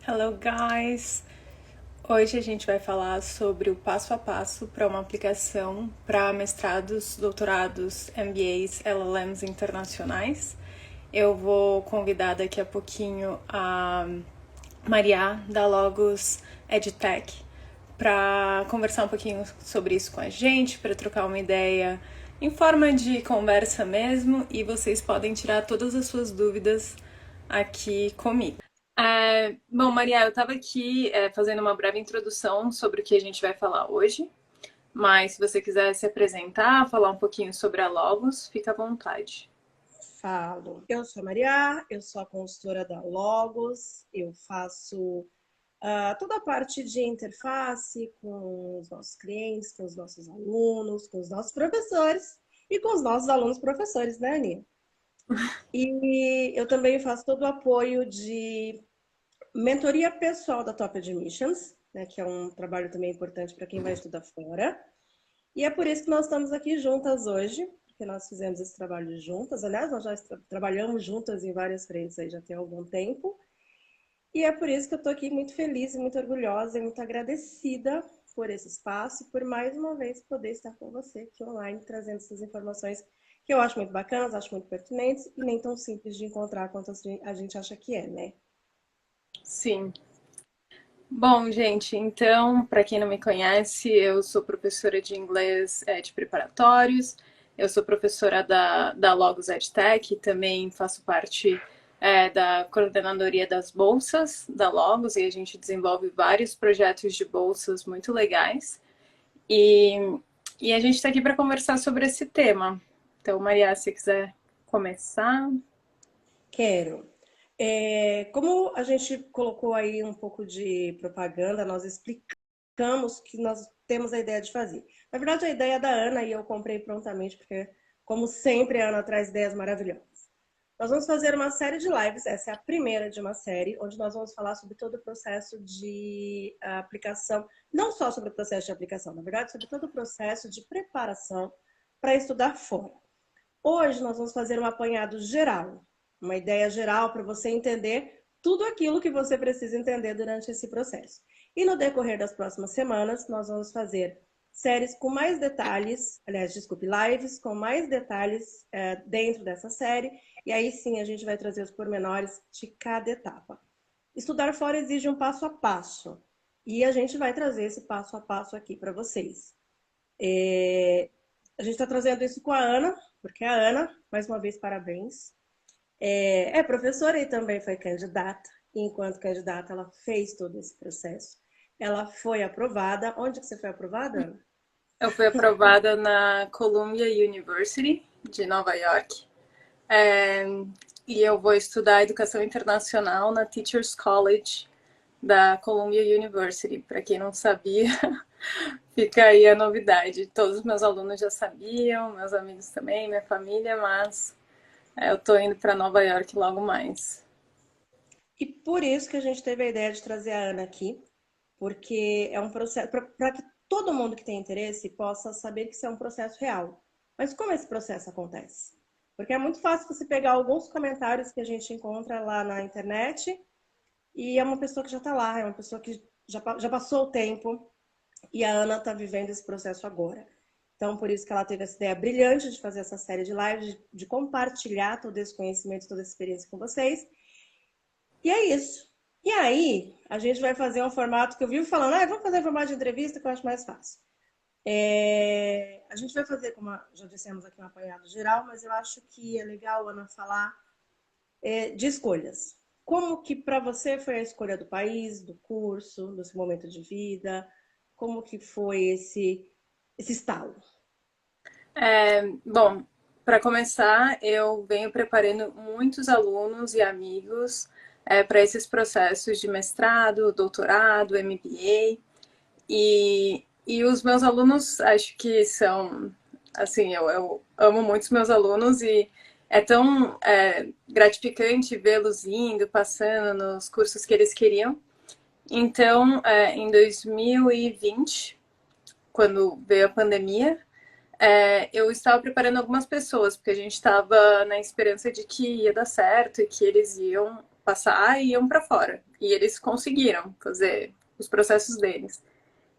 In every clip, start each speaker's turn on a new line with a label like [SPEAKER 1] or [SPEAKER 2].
[SPEAKER 1] Hello, guys! Hoje a gente vai falar sobre o passo a passo para uma aplicação para mestrados, doutorados, MBAs, LLMs internacionais. Eu vou convidar daqui a pouquinho a Maria da Logos EdTech para conversar um pouquinho sobre isso com a gente, para trocar uma ideia em forma de conversa mesmo, e vocês podem tirar todas as suas dúvidas aqui comigo. Bom, Maria, eu estava aqui fazendo uma breve introdução sobre o que a gente vai falar hoje, mas se você quiser se apresentar, falar um pouquinho sobre a Logos, fica à vontade.
[SPEAKER 2] Falo. Eu sou a Maria, eu sou a consultora da Logos, eu faço toda a parte de interface com os nossos clientes, com os nossos alunos, com os nossos professores e com os nossos alunos professores, né, Aninha? E eu também faço todo o apoio de mentoria pessoal da Top Admissions, né, que é um trabalho também importante para quem vai estudar fora. E é por isso que nós estamos aqui juntas hoje, porque nós fizemos esse trabalho juntas. Aliás, nós já trabalhamos juntas em várias frentes aí já tem algum tempo. E é por isso que eu estou aqui muito feliz, muito orgulhosa e muito agradecida por esse espaço e por mais uma vez poder estar com você aqui online, trazendo essas informações que eu acho muito bacanas, acho muito pertinentes e nem tão simples de encontrar quanto a gente acha que é, né?
[SPEAKER 1] Sim. Bom, gente, então, para quem não me conhece, eu sou professora de inglês de preparatórios, eu sou professora da Logos EdTech, também faço parte da coordenadoria das bolsas da Logos, e a gente desenvolve vários projetos de bolsas muito legais. E, e a gente está aqui para conversar sobre esse tema. Então, Maria, se quiser começar.
[SPEAKER 2] Quero. Como a gente colocou aí um pouco de propaganda, nós explicamos que nós temos a ideia de fazer. Na verdade, a ideia é da Ana e eu comprei prontamente, porque, como sempre, a Ana traz ideias maravilhosas. Nós vamos fazer uma série de lives, essa é a primeira de uma série, onde nós vamos falar sobre todo o processo de aplicação, não só sobre o processo de aplicação, na verdade, sobre todo o processo de preparação para estudar fora. Hoje nós vamos fazer um apanhado geral, uma ideia geral para você entender tudo aquilo que você precisa entender durante esse processo. E no decorrer das próximas semanas, nós vamos fazer séries com mais detalhes, aliás, desculpe, lives com mais detalhes dentro dessa série, e aí sim a gente vai trazer os pormenores de cada etapa. Estudar fora exige um passo a passo, e a gente vai trazer esse passo a passo aqui para vocês. A gente está trazendo isso com a Ana, porque a Ana, mais uma vez, parabéns, é professora e também foi candidata. E enquanto candidata, ela fez todo esse processo. Ela foi aprovada. Onde que você foi aprovada, Ana?
[SPEAKER 1] Eu fui aprovada na Columbia University de Nova York. É, e eu vou estudar educação internacional na Teachers College da Columbia University. Para quem não sabia, fica aí a novidade. Todos os meus alunos já sabiam, meus amigos também, minha família, mas eu tô indo para Nova York logo mais.
[SPEAKER 2] E por isso que a gente teve a ideia de trazer a Ana aqui, porque é um processo para que todo mundo que tem interesse possa saber que isso é um processo real. Mas como esse processo acontece? Porque é muito fácil você pegar alguns comentários que a gente encontra lá na internet e é uma pessoa que já está lá, é uma pessoa que já passou o tempo e a Ana está vivendo esse processo agora. Então, por isso que ela teve essa ideia brilhante de fazer essa série de lives, de compartilhar todo esse conhecimento, toda essa experiência com vocês. E é isso. E aí, a gente vai fazer um formato que eu vivo falando, vamos fazer um formato de entrevista que eu acho mais fácil. A gente vai fazer, como já dissemos aqui, um apanhado geral, mas eu acho que é legal, Ana, falar de escolhas. Como que para você foi a escolha do país, do curso, do seu momento de vida? Como que foi esse estalo?
[SPEAKER 1] Bom, para começar, eu venho preparando muitos alunos e amigos para esses processos de mestrado, doutorado, MBA. E os meus alunos, acho que são, assim, eu amo muito os meus alunos e é tão gratificante vê-los indo, passando nos cursos que eles queriam. Então, em 2020, quando veio a pandemia, eu estava preparando algumas pessoas, porque a gente estava na esperança de que ia dar certo e que eles iam passar e iam para fora. E eles conseguiram fazer os processos deles.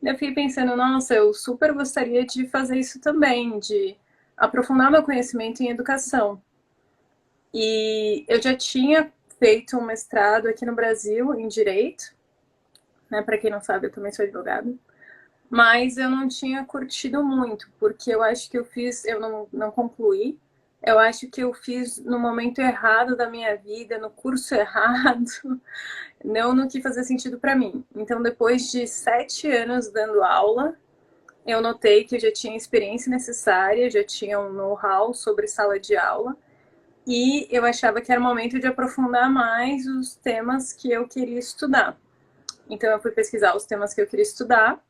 [SPEAKER 1] Eu fiquei pensando, nossa, eu super gostaria de fazer isso também, de aprofundar meu conhecimento em educação. E eu já tinha feito um mestrado aqui no Brasil em Direito, né? Para quem não sabe, eu também sou advogada. Mas eu não tinha curtido muito, porque eu acho que eu não concluí. Eu acho que eu fiz no momento errado da minha vida, no curso errado, não no que fazia sentido para mim. Então, depois de 7 anos dando aula, eu notei que eu já tinha a experiência necessária, já tinha um know-how sobre sala de aula, e eu achava que era o momento de aprofundar mais os temas que eu queria estudar. Então, eu fui pesquisar os temas que eu queria estudar,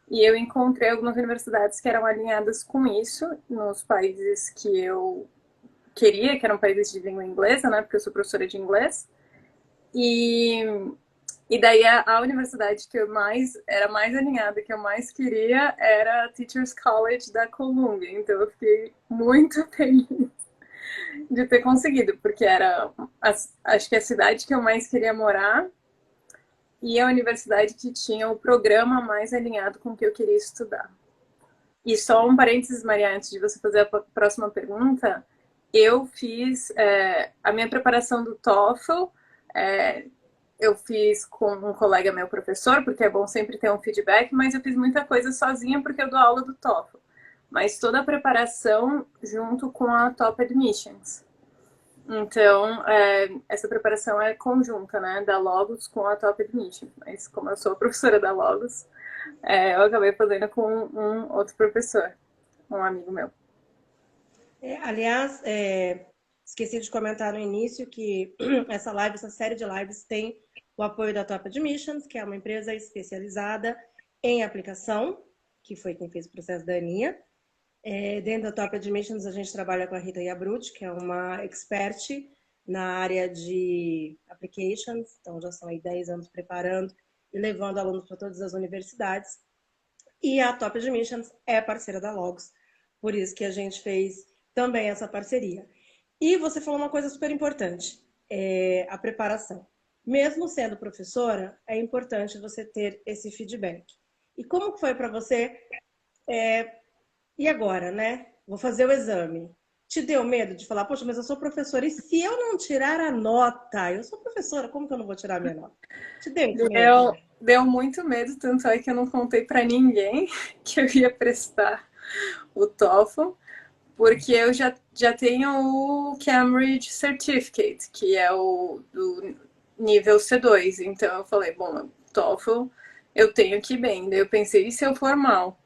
[SPEAKER 1] e eu encontrei algumas universidades que eram alinhadas com isso, nos países que eu queria, que eram países de língua inglesa, né? Porque eu sou professora de inglês. E, e daí a universidade que eu era mais alinhada, que eu mais queria, era a Teachers College da Columbia. Então eu fiquei muito feliz de ter conseguido, porque era, acho que a cidade que eu mais queria morar e a universidade que tinha o programa mais alinhado com o que eu queria estudar. E só um parênteses, Maria, antes de você fazer a próxima pergunta, eu fiz a minha preparação do TOEFL, eu fiz com um colega meu professor, porque é bom sempre ter um feedback, mas eu fiz muita coisa sozinha porque eu dou aula do TOEFL. Mas toda a preparação junto com a Top Admissions. Então, essa preparação é conjunta, né? Da Logos com a Top Admissions. Mas como eu sou a professora da Logos, eu acabei fazendo com um outro professor, um amigo meu.
[SPEAKER 2] Aliás, esqueci de comentar no início que essa série de lives tem o apoio da Top Admissions, que é uma empresa especializada em aplicação, que foi quem fez o processo da Aninha. Dentro da Top Admissions, a gente trabalha com a Rita Iabruti, que é uma expert na área de applications, então já são aí 10 anos preparando e levando alunos para todas as universidades. E a Top Admissions é parceira da Logos, por isso que a gente fez também essa parceria. E você falou uma coisa super importante, a preparação. Mesmo sendo professora, é importante você ter esse feedback. E como foi para você? E agora, né? Vou fazer o exame. Te deu medo de falar, poxa, mas eu sou professora, e se eu não tirar a nota? Eu sou professora, como que eu não vou tirar a minha nota? Te deu esse medo?
[SPEAKER 1] Deu muito medo, tanto é que eu não contei para ninguém que eu ia prestar o TOEFL, porque eu já tenho o Cambridge Certificate, que é o do nível C2. Então eu falei, bom, o TOEFL eu tenho que ir bem. Daí eu pensei, e se eu for mal?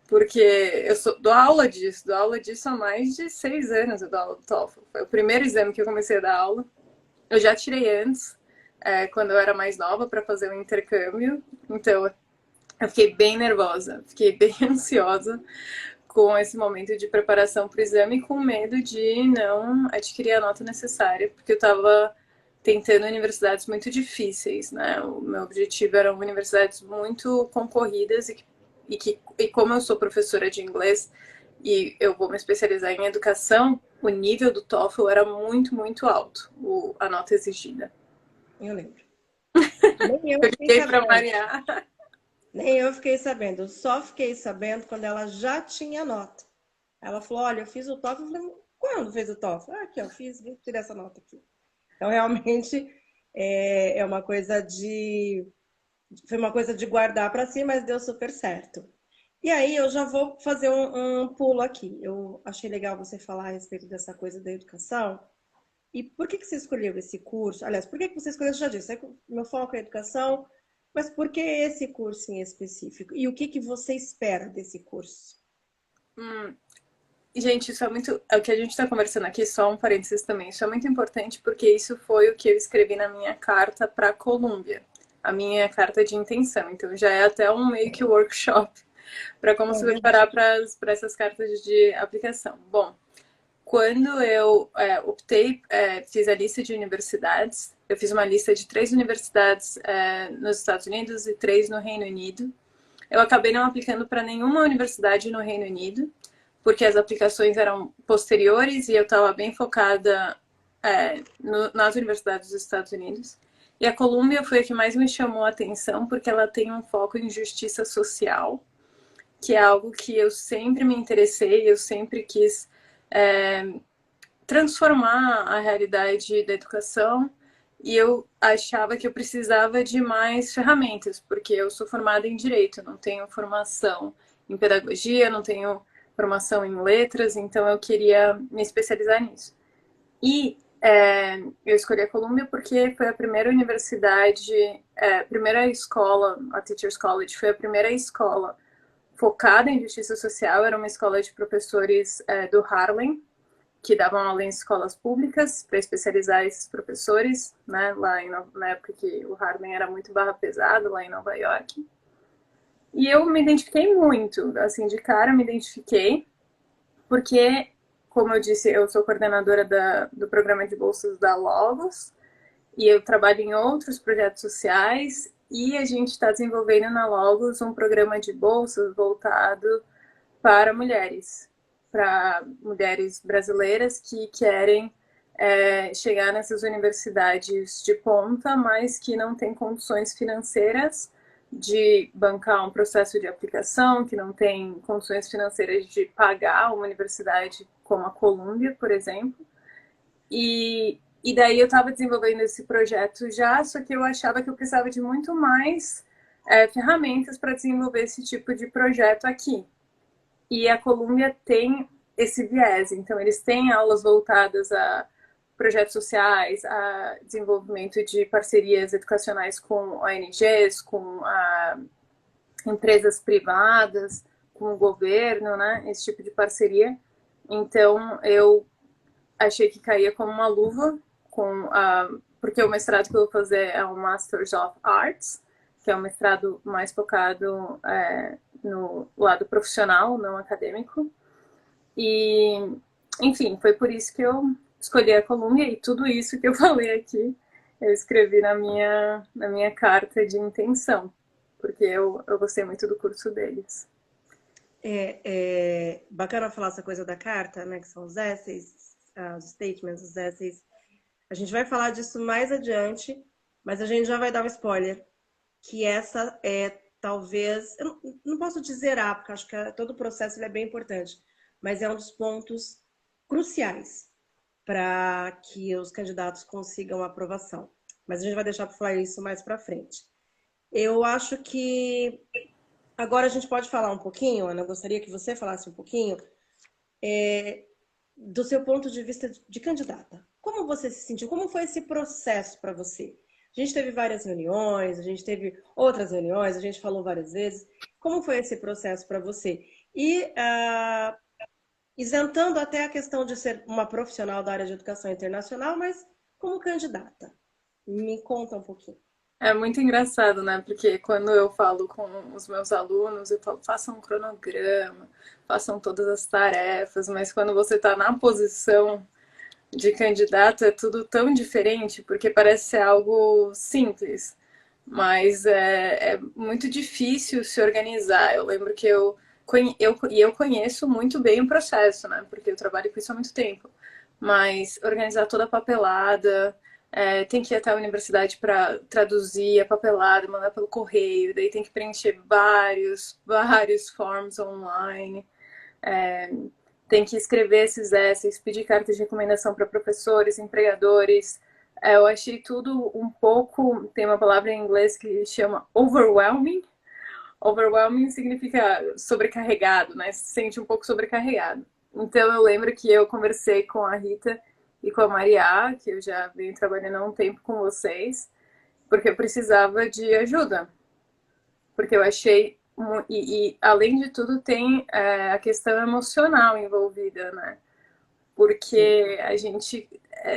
[SPEAKER 1] Porque dou aula disso há mais de 6 anos, eu dou aula do TOEFL. Foi o primeiro exame que eu comecei a dar aula. Eu já tirei antes, quando eu era mais nova, para fazer um intercâmbio. Então, eu fiquei bem nervosa, fiquei bem ansiosa com esse momento de preparação para o exame, com medo de não adquirir a nota necessária, porque eu estava tentando universidades muito difíceis, né? O meu objetivo eram universidades muito concorridas e como eu sou professora de inglês e eu vou me especializar em educação, o nível do TOEFL era muito, muito alto, a nota exigida.
[SPEAKER 2] Eu lembro. Nem eu
[SPEAKER 1] Eu
[SPEAKER 2] fiquei
[SPEAKER 1] liguei para
[SPEAKER 2] sabendo.
[SPEAKER 1] Maria.
[SPEAKER 2] Nem eu fiquei sabendo. Eu só fiquei sabendo quando ela já tinha nota. Ela falou, olha, eu fiz o TOEFL. Eu falei, quando fez o TOEFL? Aqui, ó, fiz, vou tirar essa nota aqui. Então, realmente, é uma coisa de... Foi uma coisa de guardar para si, mas deu super certo. E aí, eu já vou fazer um pulo aqui. Eu achei legal você falar a respeito dessa coisa da educação. E por que você escolheu esse curso? Aliás, por que você escolheu? Eu já disse, meu foco é educação, mas por que esse curso em específico? E o que você espera desse curso?
[SPEAKER 1] Gente, isso é muito. É o que a gente está conversando aqui, só um parênteses também. Isso é muito importante porque isso foi o que eu escrevi na minha carta para a Colômbia, a minha carta de intenção. Então já é até um meio que workshop para como se preparar para essas cartas de aplicação. Bom, quando eu optei, fiz a lista de universidades, eu fiz uma lista de 3 universidades nos Estados Unidos e 3 no Reino Unido. Eu acabei não aplicando para nenhuma universidade no Reino Unido, porque as aplicações eram posteriores e eu estava bem focada nas universidades dos Estados Unidos. E a Columbia foi a que mais me chamou a atenção, porque ela tem um foco em justiça social, que é algo que eu sempre me interessei, eu sempre quis transformar a realidade da educação, e eu achava que eu precisava de mais ferramentas, porque eu sou formada em direito, não tenho formação em pedagogia, não tenho formação em letras, então eu queria me especializar nisso. E eu escolhi a Columbia porque foi a primeira universidade, primeira escola, a Teachers College, foi a primeira escola focada em justiça social, era uma escola de professores do Harlem, que davam aula em escolas públicas para especializar esses professores, né, na época que o Harlem era muito barra pesada, lá em Nova York. E eu me identifiquei muito, assim, de cara me identifiquei, porque, como eu disse, eu sou coordenadora do programa de bolsas da Logos, e eu trabalho em outros projetos sociais, e a gente está desenvolvendo na Logos um programa de bolsas voltado para mulheres brasileiras que querem chegar nessas universidades de ponta, mas que não têm condições financeiras de bancar um processo de aplicação, que não tem condições financeiras de pagar uma universidade como a Columbia, por exemplo. E daí eu estava desenvolvendo esse projeto já, só que eu achava que eu precisava de muito mais ferramentas para desenvolver esse tipo de projeto aqui. E a Columbia tem esse viés, então eles têm aulas voltadas a projetos sociais, a desenvolvimento de parcerias educacionais com ONGs, com empresas privadas, com o governo, né? Esse tipo de parceria. Então eu achei que caía como uma luva, porque o mestrado que eu vou fazer é um Masters of Arts, que é um mestrado mais focado no lado profissional, não acadêmico. E, enfim, foi por isso que eu escolhi a Columbia, e tudo isso que eu falei aqui eu escrevi na minha carta de intenção, porque eu gostei muito do curso deles.
[SPEAKER 2] É bacana falar essa coisa da carta, né? Que são os essays, os statements, os essays. A gente vai falar disso mais adiante, mas a gente já vai dar um spoiler, que essa é talvez, eu não posso dizer porque acho que todo o processo ele é bem importante, mas é um dos pontos cruciais para que os candidatos consigam a aprovação. Mas a gente vai deixar para falar isso mais para frente. Eu acho que agora a gente pode falar um pouquinho, Ana, eu gostaria que você falasse um pouquinho do seu ponto de vista de candidata. Como você se sentiu? Como foi esse processo para você? A gente teve várias reuniões, a gente teve outras reuniões, a gente falou várias vezes. Como foi esse processo para você? E isentando até a questão de ser uma profissional da área de educação internacional, mas como candidata. Me conta um pouquinho.
[SPEAKER 1] É muito engraçado, né? Porque quando eu falo com os meus alunos, eu falo, façam um cronograma, façam todas as tarefas, mas quando você está na posição de candidato é tudo tão diferente, porque parece ser algo simples, mas é muito difícil se organizar. Eu lembro que eu conheço muito bem o processo, né? Porque eu trabalho com isso há muito tempo. Mas organizar toda a papelada, tem que ir até a universidade para traduzir a papelada, mandar pelo correio, daí tem que preencher vários forms online. É, tem que escrever esses essays, pedir cartas de recomendação para professores, empregadores. Eu achei tudo um pouco. Tem uma palavra em inglês que chama overwhelming. Overwhelming significa sobrecarregado, né? Se sente um pouco sobrecarregado. Então eu lembro que eu conversei com a Rita e com a Maria, que eu já venho trabalhando há um tempo com vocês, porque eu precisava de ajuda. Porque eu achei e além de tudo tem a questão emocional envolvida, né? Porque a gente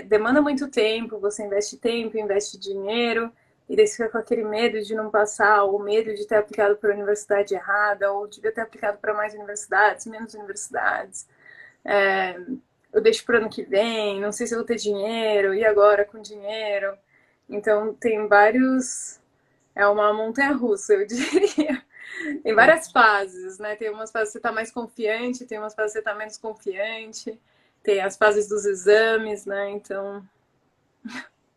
[SPEAKER 1] demanda muito tempo, você investe dinheiro, e daí você fica com aquele medo de não passar, ou medo de ter aplicado para a universidade errada, ou de ter aplicado para mais universidades, menos universidades. Eu deixo para o ano que vem, não sei se eu vou ter dinheiro, e agora com dinheiro? Então tem vários. É uma montanha-russa, eu diria. Tem várias fases, né? Tem umas fases que você tá mais confiante, tem umas fases que você tá menos confiante, tem as fases dos exames, né? Então.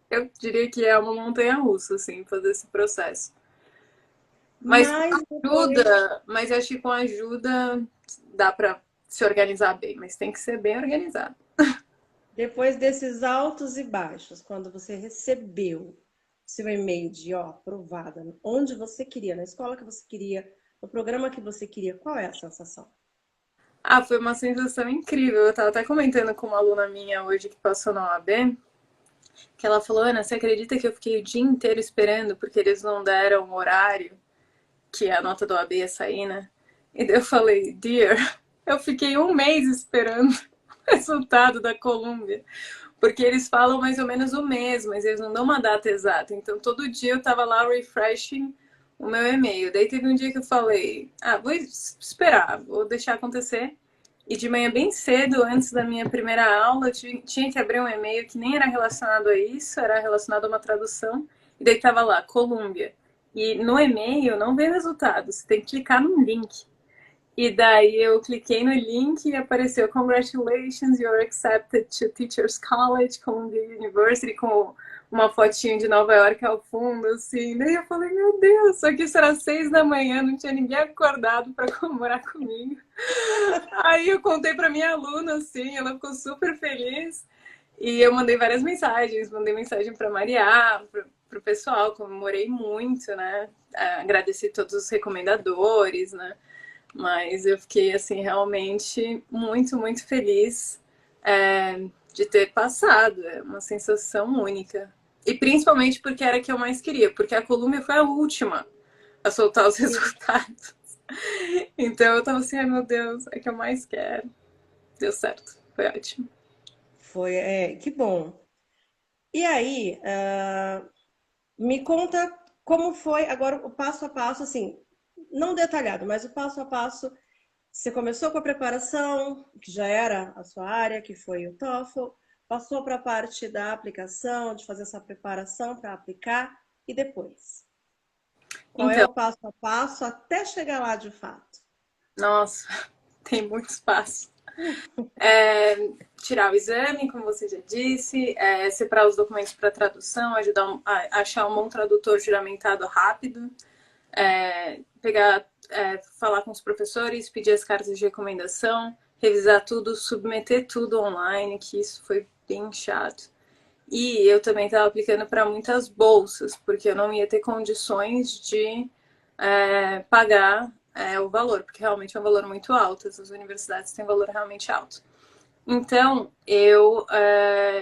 [SPEAKER 1] Eu diria que é uma montanha-russa, assim, fazer esse processo. Mas com
[SPEAKER 2] Mas depois,
[SPEAKER 1] ajuda, mas acho que com ajuda dá pra se organizar bem, mas tem que ser bem organizado.
[SPEAKER 2] depois desses altos e baixos, quando você recebeu seu e-mail de ó, aprovada, onde você queria, na escola que você queria, no programa que você queria, qual é a sensação?
[SPEAKER 1] Ah, foi uma sensação incrível. Eu tava até comentando com uma aluna minha hoje que passou na OAB, que ela falou, Ana, você acredita que eu fiquei o dia inteiro esperando porque eles não deram o horário que a nota do OAB ia sair, né? E daí eu falei, dear, eu fiquei um mês esperando o resultado da Colômbia. Porque eles falam mais ou menos o mês, mas eles não dão uma data exata. Então, todo dia eu tava lá refreshing o meu e-mail. Daí teve um dia que eu falei, vou esperar, vou deixar acontecer. E de manhã bem cedo, antes da minha primeira aula, eu tinha que abrir um e-mail que nem era relacionado a isso, era relacionado a uma tradução. E daí tava lá, Colômbia. E no e-mail não vem resultado, você tem que clicar num link. E daí eu cliquei no link e apareceu Congratulations, you're accepted to Teachers College, Columbia University, com uma fotinho de Nova York ao fundo, assim. Daí eu falei, meu Deus, só que isso era 6 da manhã, não tinha ninguém acordado para comemorar comigo. Aí eu contei para minha aluna, assim, ela ficou super feliz. E eu mandei mensagem para Maria, para o pessoal, comemorei muito, né? Agradeci todos os recomendadores, né? Mas eu fiquei, assim, realmente muito, muito feliz de ter passado. É uma sensação única. E principalmente porque era a que eu mais queria, porque a Colômbia foi a última a soltar os resultados. Então eu tava assim, ai meu Deus, é que eu mais quero. Deu certo, foi ótimo.
[SPEAKER 2] Foi, que bom. E aí, me conta como foi agora o passo a passo, assim, não detalhado, mas o passo a passo. Você começou com a preparação, que já era a sua área, que foi o TOEFL, passou para a parte da aplicação, de fazer essa preparação para aplicar, e depois? Qual é
[SPEAKER 1] Então,
[SPEAKER 2] o passo a passo até chegar lá de fato?
[SPEAKER 1] nossa, tem muitos passos. Tirar o exame, como você já disse, separar os documentos para tradução, ajudar a achar um bom tradutor juramentado rápido, falar com os professores, pedir as cartas de recomendação, revisar tudo, submeter tudo online, que isso foi bem chato. E eu também estava aplicando para muitas bolsas, porque eu não ia ter condições de pagar o valor, porque realmente é um valor muito alto, as universidades têm um valor realmente alto. Então, eu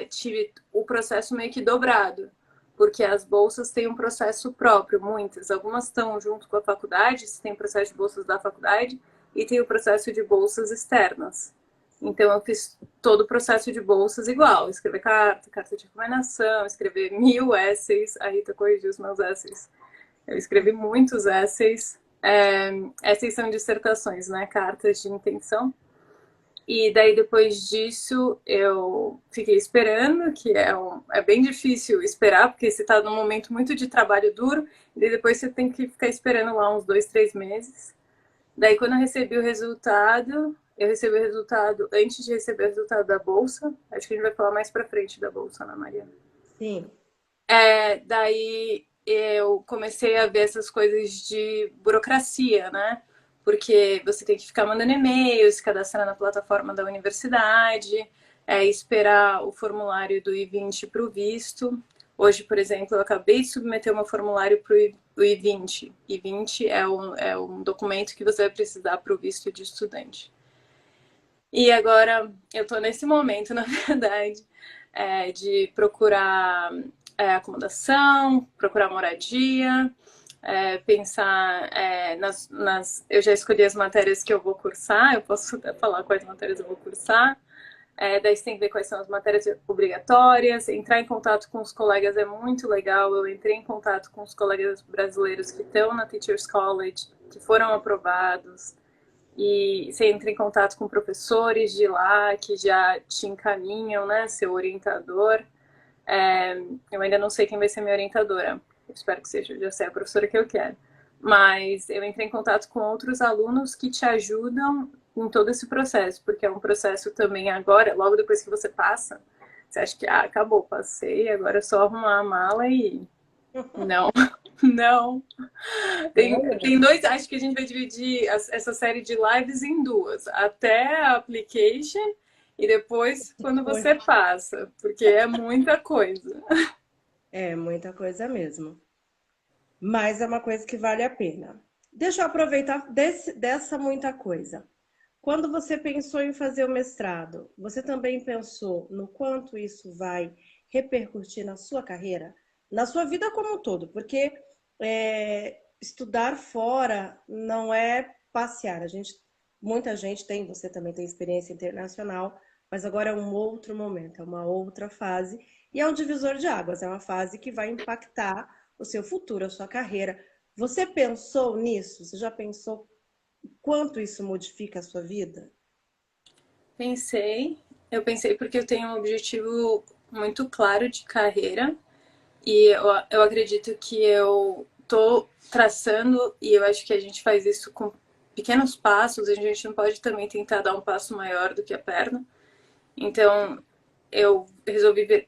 [SPEAKER 1] tive o processo meio que dobrado, porque as bolsas têm um processo próprio, muitas. Algumas estão junto com a faculdade, tem o processo de bolsas da faculdade, e tem o processo de bolsas externas. Então, eu fiz todo o processo de bolsas igual: escrever carta, carta de recomendação, escrever 1000 essays. A Rita corrigiu os meus essays. Eu escrevi muitos essays. Essays são dissertações, né? Cartas de intenção. E daí, depois disso, eu fiquei esperando, que é bem difícil esperar, porque você está num momento muito de trabalho duro, e depois você tem que ficar esperando lá uns 2, 3 meses. Daí, quando eu recebi o resultado antes de receber o resultado da bolsa. Acho que a gente vai falar mais pra frente da bolsa, Ana Maria.
[SPEAKER 2] Sim.
[SPEAKER 1] Daí eu comecei a ver essas coisas de burocracia, né? Porque você tem que ficar mandando e-mails, se cadastrar na plataforma da universidade, esperar o formulário do I-20 para o visto. Hoje, por exemplo, eu acabei de submeter um formulário para o I-20. I-20 é um documento que você vai precisar para o visto de estudante. E agora eu estou nesse momento, na verdade, de procurar acomodação, procurar moradia, pensar Eu já escolhi as matérias que eu vou cursar, eu posso até falar quais matérias eu vou cursar. Daí você tem que ver quais são as matérias obrigatórias. Entrar em contato com os colegas é muito legal. Eu entrei em contato com os colegas brasileiros que estão na Teachers College, que foram aprovados. E você entra em contato com professores de lá que já te encaminham, né, seu orientador. Eu ainda não sei quem vai ser minha orientadora. Eu espero que seja, já sei a professora que eu quero. Mas eu entrei em contato com outros alunos que te ajudam em todo esse processo, porque é um processo também agora, logo depois que você Você acha que, acabou, passei, agora é só arrumar a mala e ir. Não, não. Tem dois, acho que a gente vai dividir essa série de lives em duas. Até a application e depois quando
[SPEAKER 2] Foi.
[SPEAKER 1] você passa, porque é muita coisa.
[SPEAKER 2] É muita coisa mesmo. Mas é uma coisa que vale a pena. Deixa eu aproveitar dessa muita coisa. Quando você pensou em fazer o mestrado, você também pensou no quanto isso vai repercutir na sua carreira, na sua vida como um todo? Porque estudar fora não é passear. Muita gente tem, você também tem experiência internacional, mas agora é um outro momento, é uma outra fase e é um divisor de águas. É uma fase que vai impactar o seu futuro, a sua carreira. Você pensou nisso? Você já pensou quanto isso modifica a sua vida?
[SPEAKER 1] Eu pensei porque eu tenho um objetivo muito claro de carreira e eu acredito que eu tô traçando e eu acho que a gente faz isso com pequenos passos, a gente não pode também tentar dar um passo maior do que a perna. Então, eu resolvi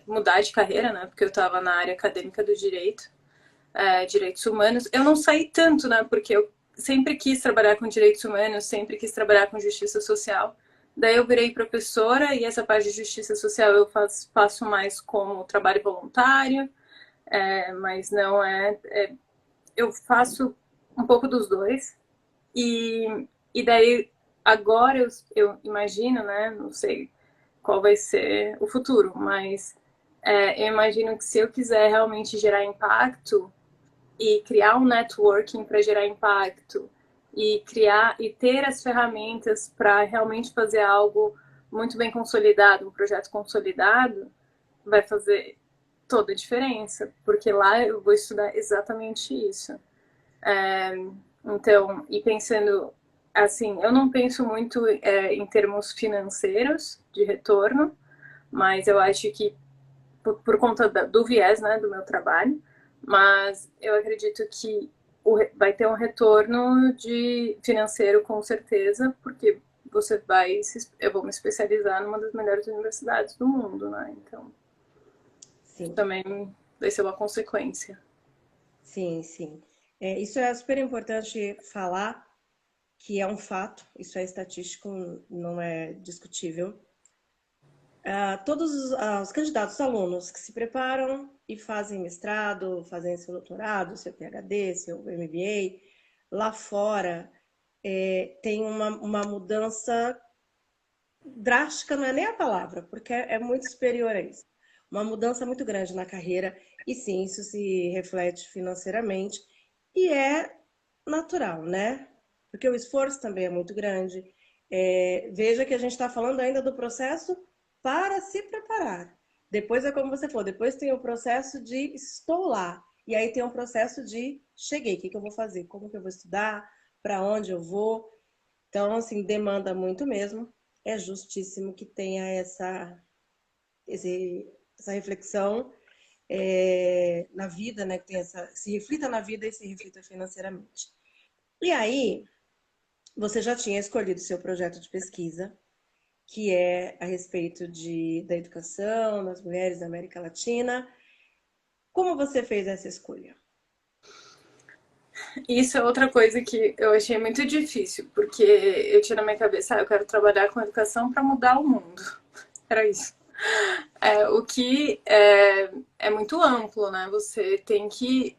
[SPEAKER 1] mudar de carreira, né? Porque eu estava na área acadêmica do direito, direitos humanos. Eu não saí tanto, né? Porque eu sempre quis trabalhar com direitos humanos, sempre quis trabalhar com justiça social. Daí eu virei professora e essa parte de justiça social eu faço mais como trabalho voluntário, mas não eu faço um pouco dos dois. E daí, agora eu imagino, né? Não sei qual vai ser o futuro, mas eu imagino que se eu quiser realmente gerar impacto e criar um networking para gerar impacto e criar e ter as ferramentas para realmente fazer algo muito bem consolidado, um projeto consolidado, vai fazer toda a diferença, porque lá eu vou estudar exatamente isso. Então, e pensando assim, eu não penso muito em termos financeiros de retorno, mas eu acho que por conta do viés, né, do meu trabalho, mas eu acredito que vai ter um retorno de financeiro com certeza, porque eu vou me especializar numa das melhores universidades do mundo, né? Então, isso
[SPEAKER 2] Sim,
[SPEAKER 1] também vai ser uma consequência.
[SPEAKER 2] sim, sim. Isso é super importante falar, que é um fato, isso é estatístico, não é discutível. Todos os candidatos, os alunos que se preparam e fazem mestrado, fazem seu doutorado, seu PhD, seu MBA, lá fora, tem uma mudança drástica, não é nem a palavra, porque é muito superior a isso. Uma mudança muito grande na carreira, e sim, isso se reflete financeiramente, e é natural, né? Porque o esforço também é muito grande. Veja que a gente está falando ainda do processo para se preparar. Depois é como você falou, depois tem o processo de estou lá. E aí tem um processo de cheguei, o que eu vou fazer? Como que eu vou estudar? Para onde eu vou? Então, assim, demanda muito mesmo. É justíssimo que tenha essa reflexão na vida, né? Que tenha se reflita na vida e se reflita financeiramente. E aí, você já tinha escolhido seu projeto de pesquisa, que é a respeito da educação das mulheres da América Latina. Como você fez essa escolha?
[SPEAKER 1] Isso é outra coisa que eu achei muito difícil, porque eu tinha na minha cabeça, eu quero trabalhar com educação para mudar o mundo. Era isso. O que é muito amplo, né? Você tem que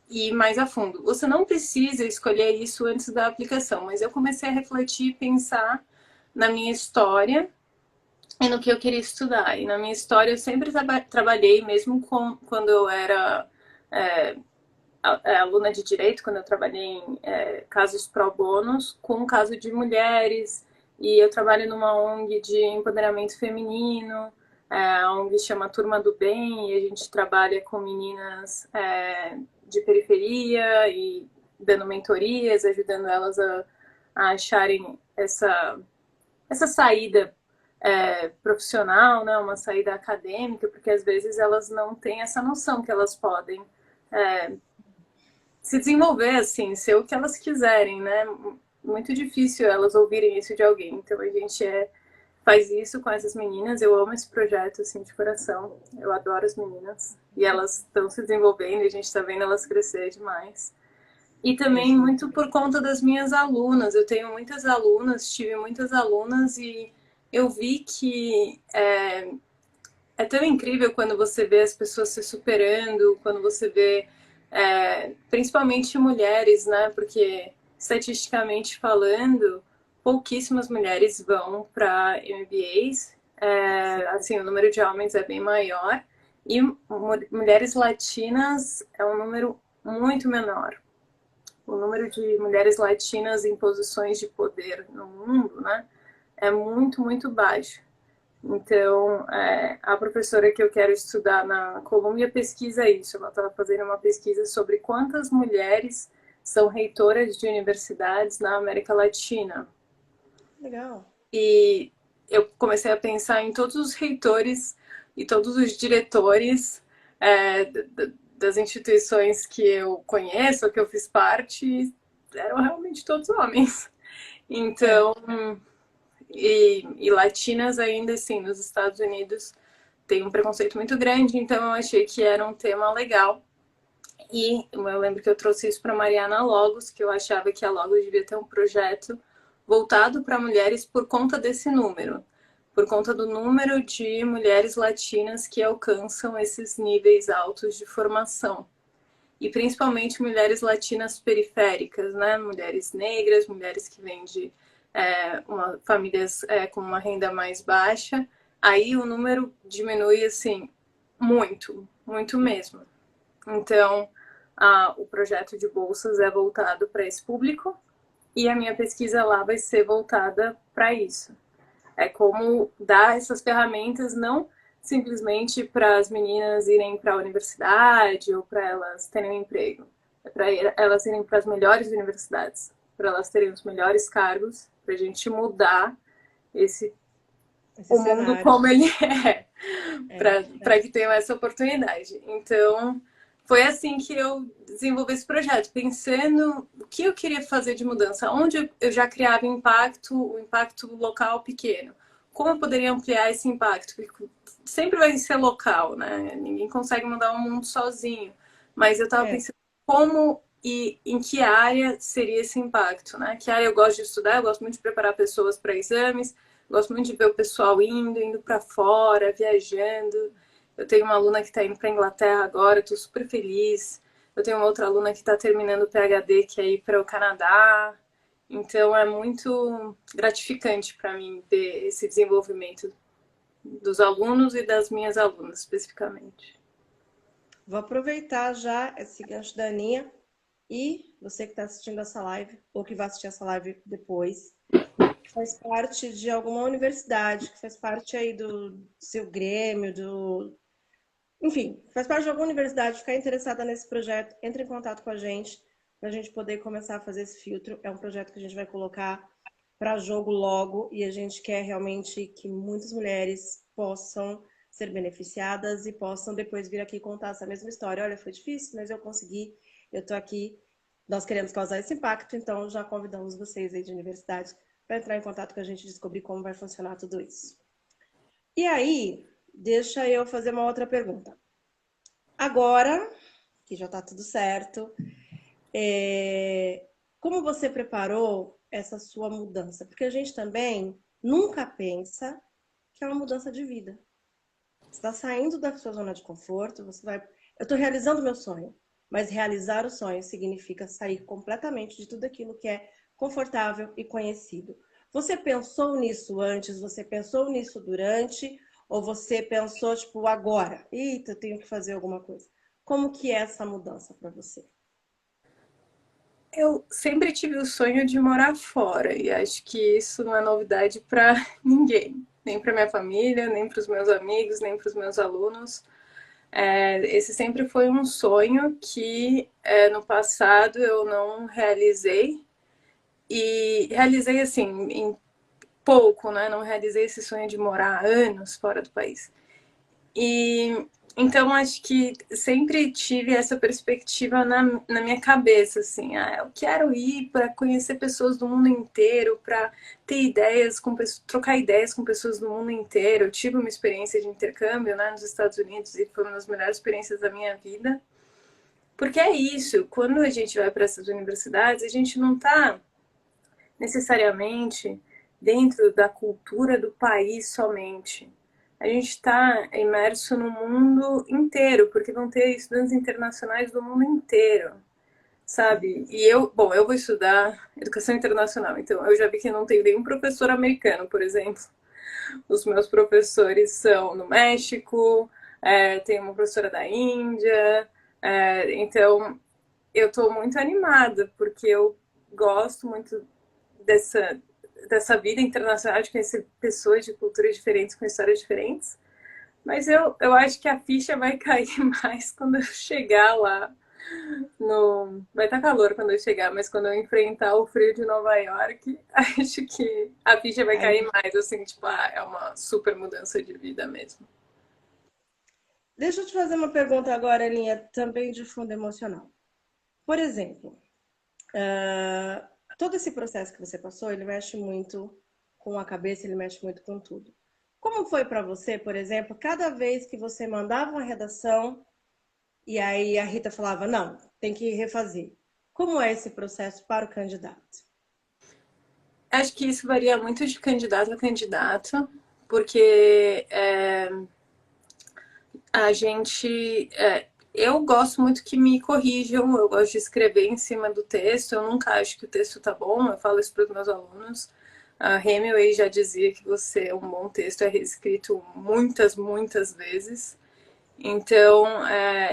[SPEAKER 1] ir mais a fundo. Você não precisa escolher isso antes da aplicação, mas eu comecei a refletir e pensar na minha história e no que eu queria estudar. E na minha história eu sempre trabalhei, mesmo quando eu era é, aluna de direito, quando eu trabalhei em casos pro bonos, com o caso de mulheres, e eu trabalho numa ONG de empoderamento feminino, a ONG chama Turma do Bem, e a gente trabalha com meninas de periferia e dando mentorias, ajudando elas a acharem essa saída profissional, né, uma saída acadêmica, porque às vezes elas não têm essa noção que elas podem se desenvolver, assim, ser o que elas quiserem, né? Muito difícil elas ouvirem isso de alguém. Então a gente faz isso com essas meninas. Eu amo esse projeto, assim, de coração. Eu adoro as meninas. E elas estão se desenvolvendo e a gente está vendo elas crescer demais. E também
[SPEAKER 2] Perfeito.
[SPEAKER 1] muito por conta das minhas alunas. Eu tenho muitas alunas, tive muitas alunas e eu vi que é tão incrível quando você vê as pessoas se superando, quando você vê, principalmente mulheres, né? Porque estatisticamente falando, pouquíssimas mulheres vão para MBAs. Assim, o número de homens é bem maior e mulheres latinas é um número muito menor. O número de mulheres latinas em posições de poder no mundo, né, é muito, muito baixo. Então, a professora que eu quero estudar na Colômbia pesquisa isso. Ela estava fazendo uma pesquisa sobre quantas mulheres são reitoras de universidades na América Latina.
[SPEAKER 2] Legal.
[SPEAKER 1] E eu comecei a pensar em todos os reitores e todos os diretores das instituições que eu conheço, que eu fiz parte, eram realmente todos homens.
[SPEAKER 2] É.
[SPEAKER 1] Então, e latinas ainda assim, nos Estados Unidos tem um preconceito muito grande, então eu achei que era um tema legal. E eu lembro que eu trouxe isso para Mariana Logos, que eu achava que a Logos devia ter um projeto voltado para mulheres por conta desse número, por conta do número de mulheres latinas que alcançam esses níveis altos de formação. E principalmente mulheres latinas periféricas, né? Mulheres negras, mulheres que vêm de famílias com uma renda mais baixa. Aí o número diminui assim muito, muito mesmo. Então, o projeto de bolsas é voltado para esse público e a minha pesquisa lá vai ser voltada para isso. É como dar essas ferramentas não simplesmente para as meninas irem para a universidade ou para elas terem um emprego. É para elas irem para as melhores universidades, para elas terem os melhores cargos, para a gente mudar esse
[SPEAKER 2] Esse
[SPEAKER 1] o mundo
[SPEAKER 2] cenário.
[SPEAKER 1] como ele é, para
[SPEAKER 2] É.
[SPEAKER 1] que tenham essa oportunidade. Então, foi assim que eu desenvolvi esse projeto, pensando o que eu queria fazer de mudança, onde eu já criava impacto, o impacto local pequeno. Como eu poderia ampliar esse impacto? Porque sempre vai ser local, né? Ninguém consegue mudar o mundo sozinho. Mas eu estava
[SPEAKER 2] É.
[SPEAKER 1] pensando como e em que área seria esse impacto, né? Que área eu gosto de estudar, eu gosto muito de preparar pessoas para exames, gosto muito de ver o pessoal indo para fora, viajando. Eu tenho uma aluna que está indo para a Inglaterra agora, estou super feliz. Eu tenho uma outra aluna que está terminando o PhD, que é ir para o Canadá. Então é muito gratificante para mim ver esse desenvolvimento dos alunos e das minhas alunas, especificamente.
[SPEAKER 2] Vou aproveitar já esse gancho da Aninha e você que está assistindo essa live, ou que vai assistir essa live depois, que faz parte de alguma universidade, que faz parte aí do seu grêmio, enfim, faz parte de alguma universidade, ficar interessada nesse projeto, entre em contato com a gente, para a gente poder começar a fazer esse filtro. É um projeto que a gente vai colocar para jogo logo e a gente quer realmente que muitas mulheres possam ser beneficiadas e possam depois vir aqui contar essa mesma história. Olha, foi difícil, mas eu consegui, eu estou aqui, nós queremos causar esse impacto, então já convidamos vocês aí de universidade para entrar em contato com a gente e descobrir como vai funcionar tudo isso. E aí, deixa eu fazer uma outra pergunta. Agora, que já está tudo certo, como você preparou essa sua mudança? Porque a gente também nunca pensa que é uma mudança de vida. Você está saindo da sua zona de conforto, você vai. Eu estou realizando meu sonho, mas realizar o sonho significa sair completamente de tudo aquilo que é confortável e conhecido. Você pensou nisso antes? Você pensou nisso durante? Ou você pensou, tipo, agora? Eita, eu tenho que fazer alguma coisa. Como que é essa mudança para você?
[SPEAKER 1] Eu sempre tive o sonho de morar fora e acho que isso não é novidade para ninguém, nem para minha família, nem para os meus amigos, nem para os meus alunos. Esse sempre foi um sonho que no passado eu não realizei e realizei assim em pouco, né? Não realizei esse sonho de morar anos fora do país. E Então, acho que sempre tive essa perspectiva na minha cabeça, assim, eu quero ir para conhecer pessoas do mundo inteiro, para ter ideias trocar ideias com pessoas do mundo inteiro. Eu tive uma experiência de intercâmbio, né, nos Estados Unidos e foi uma das melhores experiências da minha vida. Porque é isso, quando a gente vai para essas universidades, a gente não está necessariamente dentro da cultura do país somente. A gente está imerso no mundo inteiro, porque vão ter estudantes internacionais do mundo inteiro, sabe? E eu vou estudar educação internacional, então eu já vi que não tem nenhum professor americano, por exemplo. Os meus professores são no México, tem uma professora da Índia, então eu estou muito animada, porque eu gosto muito dessa, dessa vida internacional, de conhecer pessoas de culturas diferentes, com histórias diferentes. Mas eu acho que a ficha vai cair mais quando eu chegar lá. No... Vai estar calor quando eu chegar, mas quando eu enfrentar o frio de Nova York, acho que a ficha vai cair
[SPEAKER 2] Aí,
[SPEAKER 1] mais, assim, tipo, é uma super mudança de vida mesmo.
[SPEAKER 2] deixa eu te fazer uma pergunta agora, Linha, também de fundo emocional. Por exemplo, todo esse processo que você passou, ele mexe muito com a cabeça, ele mexe muito com tudo. Como foi para você, por exemplo, cada vez que você mandava uma redação e aí a Rita falava, não, tem que refazer. Como é esse processo para o candidato?
[SPEAKER 1] Acho que isso varia muito de candidato a candidato, porque a gente. Eu gosto muito que me corrijam, eu gosto de escrever em cima do texto, eu nunca acho que o texto tá bom, eu falo isso para os meus alunos. A Hemingway já dizia que você, um bom texto é reescrito muitas, muitas vezes. Então,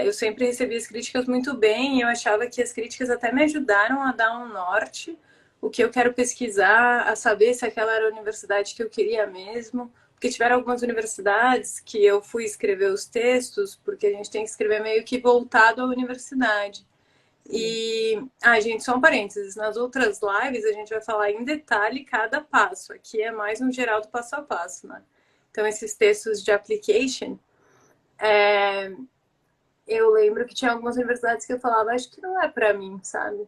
[SPEAKER 1] eu sempre recebi as críticas muito bem e eu achava que as críticas até me ajudaram a dar um norte, o que eu quero pesquisar, a saber se aquela era a universidade que eu queria mesmo. Porque tiveram algumas universidades que eu fui escrever os textos, porque a gente tem que escrever meio que voltado à universidade.
[SPEAKER 2] Sim.
[SPEAKER 1] Gente, só um parênteses. Nas outras lives a gente vai falar em detalhe cada passo. Aqui é mais um geral do passo a passo, né? Então, esses textos de application, eu lembro que tinha algumas universidades que eu falava, acho que não é para mim, sabe?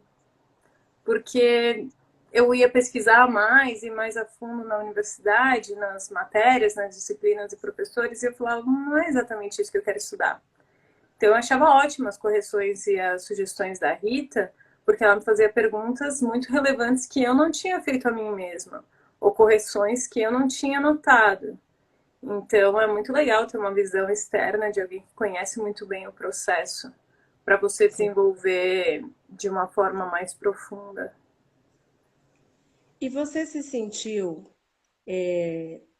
[SPEAKER 1] Porque eu ia pesquisar mais e mais a fundo na universidade, nas matérias, nas disciplinas e professores, e eu falava, não é exatamente isso que eu quero estudar. Então eu achava ótimas as correções e as sugestões da Rita, porque ela me fazia perguntas muito relevantes que eu não tinha feito a mim mesma, ou correções que eu não tinha notado. Então é muito legal ter uma visão externa de alguém que conhece muito bem o processo para você
[SPEAKER 2] Sim.
[SPEAKER 1] desenvolver de uma forma mais profunda.
[SPEAKER 2] E você se sentiu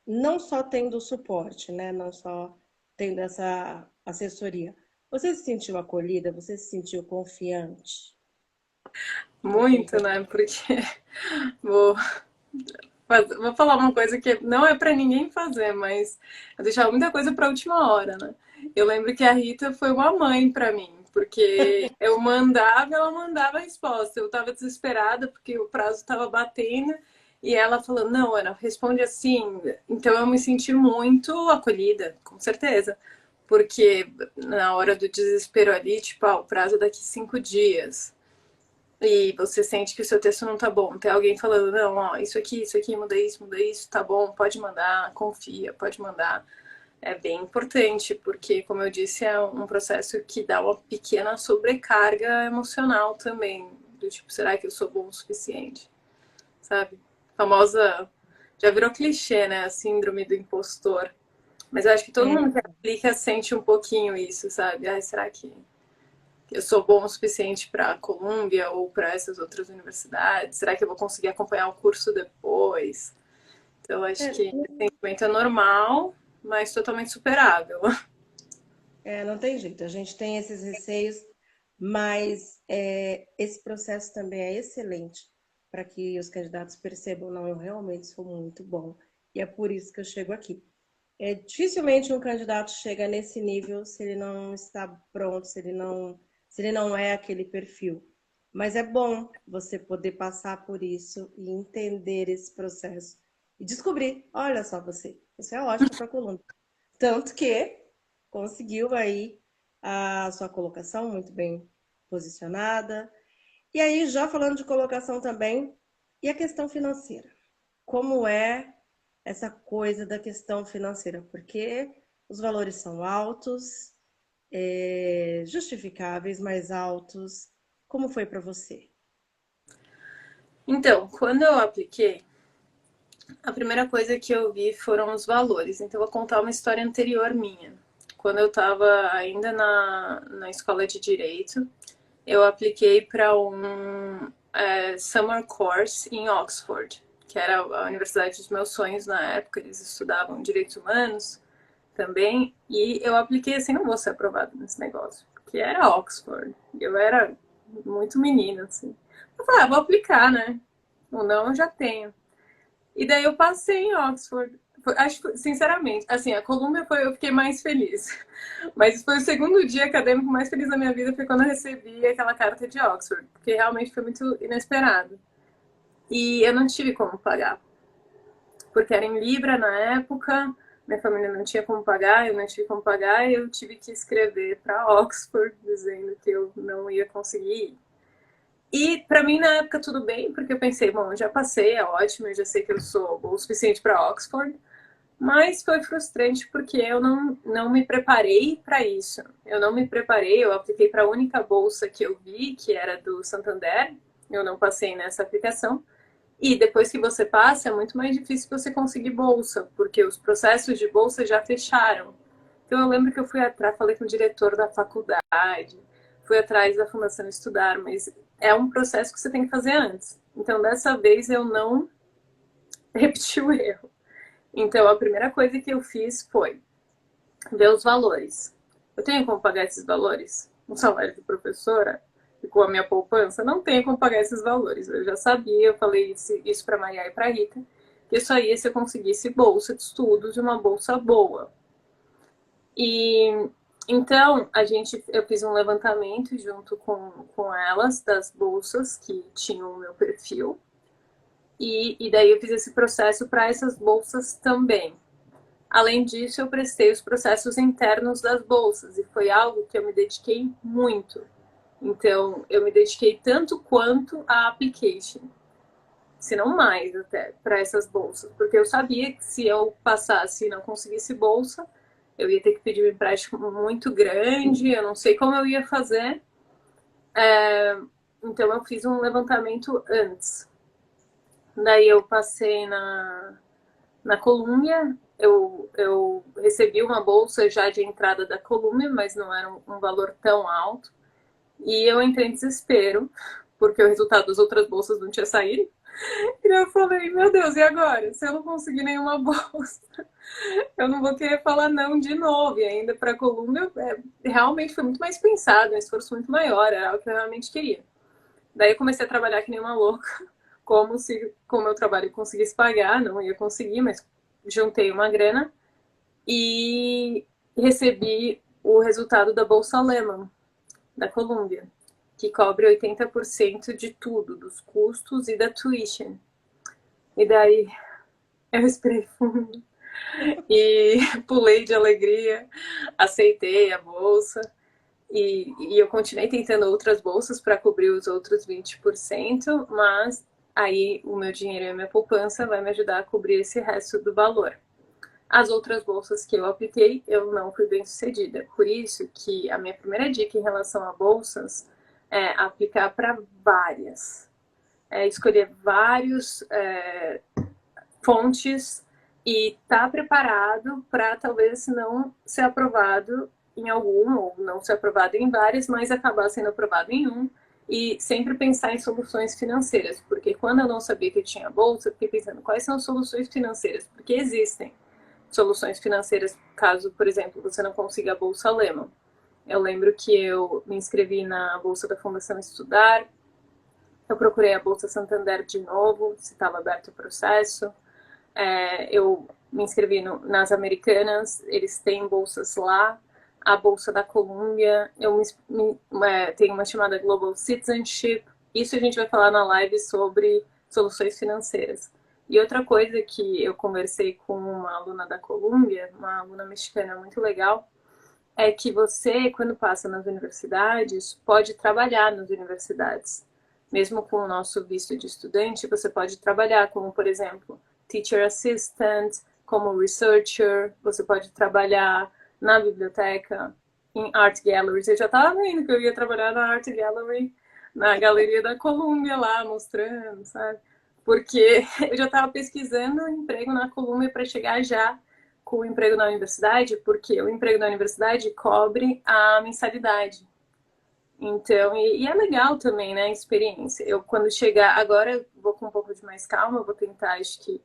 [SPEAKER 2] não só tendo suporte, né? Não só tendo essa assessoria. Você se sentiu acolhida? Você se sentiu confiante? Porque
[SPEAKER 1] Muito, né? Porque vou, vou falar uma coisa que não é para ninguém fazer, mas eu deixava muita coisa para a última hora, né? Eu lembro que a Rita foi uma mãe para mim, porque eu mandava, ela mandava a resposta. Eu estava desesperada porque o prazo estava batendo e ela falou: "Não, Ana, responde assim". Então eu me senti muito acolhida, com certeza. Porque na hora do desespero ali, tipo, o prazo é daqui 5 dias. E você sente que o seu texto não tá bom. Tem alguém falando, não, ó, isso aqui, muda isso, tá bom, pode mandar, confia, pode mandar. É bem importante, porque, como eu disse, é um processo que dá uma pequena sobrecarga emocional também. Do tipo, será que eu sou bom o suficiente? Sabe? A famosa. Já virou clichê, né? A síndrome do impostor. Mas eu acho que todo
[SPEAKER 2] é,
[SPEAKER 1] mundo que aplica sente um pouquinho isso, sabe? Ai, será que eu sou bom o suficiente para a Colômbia ou para essas outras universidades? Será que eu vou conseguir acompanhar o curso depois? Então, acho
[SPEAKER 2] é,
[SPEAKER 1] que esse sentimento é normal, mas totalmente superável.
[SPEAKER 2] não tem jeito. A gente tem esses receios, mas esse processo também é excelente para que os candidatos percebam, não, eu realmente sou muito bom. E é por isso que eu chego aqui. Dificilmente um candidato chega nesse nível se ele não está pronto, se ele não é aquele perfil. Mas é bom você poder passar por isso e entender esse processo e descobrir, olha só você é ótimo para coluna. Tanto que conseguiu aí a sua colocação muito bem posicionada. E aí, já falando de colocação também, e a questão financeira? Como é essa coisa da questão financeira? Porque os valores são altos, justificáveis, mais altos. Como foi para você?
[SPEAKER 1] Então, quando eu apliquei, a primeira coisa que eu vi foram os valores. Então, eu vou contar uma história anterior minha. Quando eu estava ainda na escola de Direito, eu apliquei para um summer course em Oxford, que era a universidade dos meus sonhos na época. Eles estudavam direitos humanos também. E eu apliquei assim, não vou ser aprovada nesse negócio, porque era Oxford. Eu era muito menina, assim. Eu falei, vou aplicar, né? Ou não, eu já tenho. E daí eu passei em Oxford. Acho que, sinceramente, assim, a Columbia foi, eu fiquei mais feliz. Mas foi o segundo dia acadêmico mais feliz da minha vida, foi quando eu recebi aquela carta de Oxford, porque realmente foi muito inesperado. E eu não tive como pagar, porque era em Libra na época, minha família não tinha como pagar, eu não tive como pagar, e eu tive que escrever para Oxford dizendo que eu não ia conseguir ir. E para mim na época tudo bem, porque eu pensei, bom, eu já passei, é ótimo, eu já sei que eu sou o suficiente para Oxford, mas foi frustrante porque eu não me preparei para isso. Eu não me preparei, eu apliquei para a única bolsa que eu vi, que era do Santander, eu não passei nessa aplicação. E depois que você passa, é muito mais difícil você conseguir bolsa, porque os processos de bolsa já fecharam. Então eu lembro que eu fui atrás, falei com o diretor da faculdade, fui atrás da Fundação Estudar, mas é um processo que você tem que fazer antes. Então dessa vez eu não repeti o erro. Então a primeira coisa que eu fiz foi ver os valores. Eu tenho como pagar esses valores? Um salário de professora? E com a minha poupança? Não tenho como pagar esses valores. Eu já sabia, eu falei isso para Maria e para Rita, que isso aí se eu conseguisse bolsa de estudos e uma bolsa boa. E então eu fiz um levantamento junto com elas das bolsas que tinham o meu perfil. E daí eu fiz esse processo para essas bolsas também. Além disso, eu prestei os processos internos das bolsas e foi algo que eu me dediquei muito. Então, eu me dediquei tanto quanto a application, se não mais até, para essas bolsas, porque eu sabia que se eu passasse e não conseguisse bolsa, eu ia ter que pedir um empréstimo muito grande, eu não sei como eu ia fazer. Então, eu fiz um levantamento antes. Daí, eu passei na Columbia, eu recebi uma bolsa já de entrada da Columbia, mas não era um valor tão alto. E eu entrei em desespero, porque o resultado das outras bolsas não tinha saído. E eu falei, meu Deus, e agora? Se eu não conseguir nenhuma bolsa, eu não vou querer falar não de novo. E ainda para a Columbia, realmente foi muito mais pensado, um esforço muito maior, era algo que eu realmente queria. Daí eu comecei a trabalhar que nem uma louca, como se com o meu trabalho eu conseguisse pagar, não ia conseguir, mas juntei uma grana e recebi o resultado da Bolsa Lehman, da Columbia, que cobre 80% de tudo, dos custos e da tuition. E daí eu respirei fundo e pulei de alegria, aceitei a bolsa e eu continuei tentando outras bolsas para cobrir os outros 20%, mas aí o meu dinheiro e a minha poupança vai me ajudar a cobrir esse resto do valor. As outras bolsas que eu apliquei, eu não fui bem sucedida. Por isso que a minha primeira dica em relação a bolsas é aplicar para várias. É escolher vários fontes e estar preparado para talvez não ser aprovado em algum ou não ser aprovado em várias, mas acabar sendo aprovado em um. E sempre pensar em soluções financeiras, porque quando eu não sabia que eu tinha bolsa, eu fiquei pensando quais são as soluções financeiras, porque existem soluções financeiras caso, por exemplo, você não consiga a Bolsa Lehman. Eu lembro que eu me inscrevi na Bolsa da Fundação Estudar, eu procurei a Bolsa Santander de novo, se estava aberto o processo, eu me inscrevi nas Americanas, eles têm bolsas lá, a Bolsa da Colômbia, tem uma chamada Global Citizenship, isso a gente vai falar na live sobre soluções financeiras. E outra coisa que eu conversei com uma aluna da Colômbia, uma aluna mexicana muito legal, é que você, quando passa nas universidades, pode trabalhar nas universidades. Mesmo com o nosso visto de estudante, você pode trabalhar como, por exemplo, teacher assistant, como researcher, você pode trabalhar na biblioteca, em art galleries. Eu já estava vendo que eu ia trabalhar na art gallery, na Galeria da Colômbia lá, mostrando, sabe? Porque eu já estava pesquisando emprego na Colômbia para chegar já com o emprego na universidade, porque o emprego na universidade cobre a mensalidade. Então, e é legal também, né, a experiência. Eu, quando chegar, agora eu vou com um pouco de mais calma, vou tentar, acho que,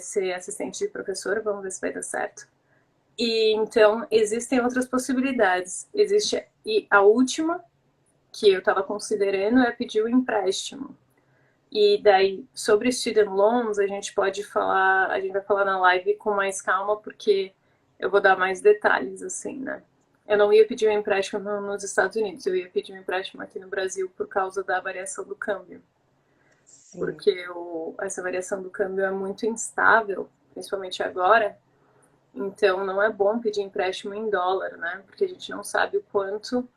[SPEAKER 1] ser assistente de professora, vamos ver se vai dar certo. E então, existem outras possibilidades. Existe, e a última, que eu estava considerando, é pedir o empréstimo. E daí, sobre student loans, a gente pode falar, a gente vai falar na live com mais calma, porque eu vou dar mais detalhes, assim, né? Eu não ia pedir um empréstimo nos Estados Unidos, eu ia pedir um empréstimo aqui no Brasil por causa da variação do câmbio.
[SPEAKER 2] Sim.
[SPEAKER 1] Porque essa variação do câmbio é muito instável, principalmente agora. Então, não é bom pedir empréstimo em dólar, né? Porque a gente não sabe o quanto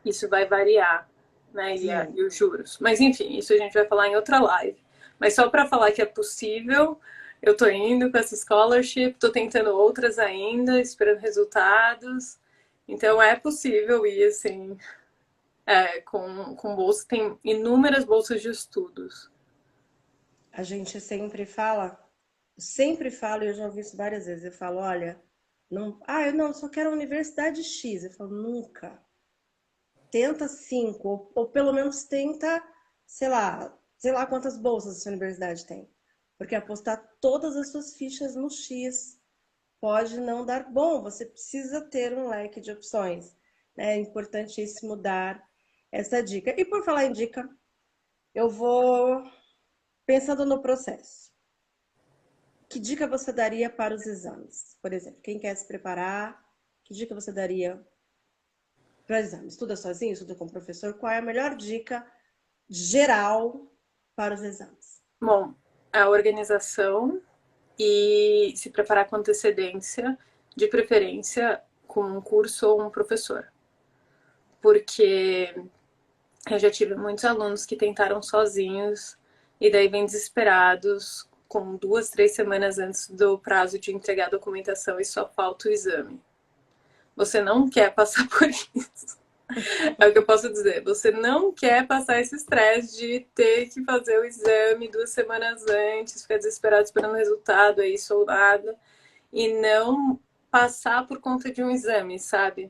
[SPEAKER 1] isso vai variar, né?
[SPEAKER 2] Sim.
[SPEAKER 1] E os juros. Mas enfim, isso a gente vai falar em outra live. Mas só para falar que é possível, eu tô indo com essa scholarship, tô tentando outras ainda, esperando resultados. Então é possível ir assim, com bolsa, tem inúmeras bolsas de estudos.
[SPEAKER 2] A gente sempre fala, e eu já ouvi isso várias vezes, eu falo, olha, não, eu não, só quero a Universidade X. Eu falo, nunca. Tenta cinco, ou pelo menos tenta, sei lá quantas bolsas essa universidade tem. Porque apostar todas as suas fichas no X pode não dar bom, você precisa ter um leque de opções. É importantíssimo dar essa dica. E por falar em dica, eu vou pensando no processo. Que dica você daria para os exames? Por exemplo, quem quer se preparar, que dica você daria para exames? Estuda sozinho, estuda com o professor? Qual é a melhor dica geral para os exames?
[SPEAKER 1] Bom, a organização e se preparar com antecedência, de preferência com um curso ou um professor. Porque eu já tive muitos alunos que tentaram sozinhos e daí vêm desesperados com 2, 3 semanas antes do prazo de entregar a documentação e só falta o exame. Você não quer passar por isso. É o que eu posso dizer. Você não quer passar esse estresse de ter que fazer o exame 2 semanas antes, ficar desesperado esperando o resultado, é isso ou nada, e não passar por conta de um exame, sabe?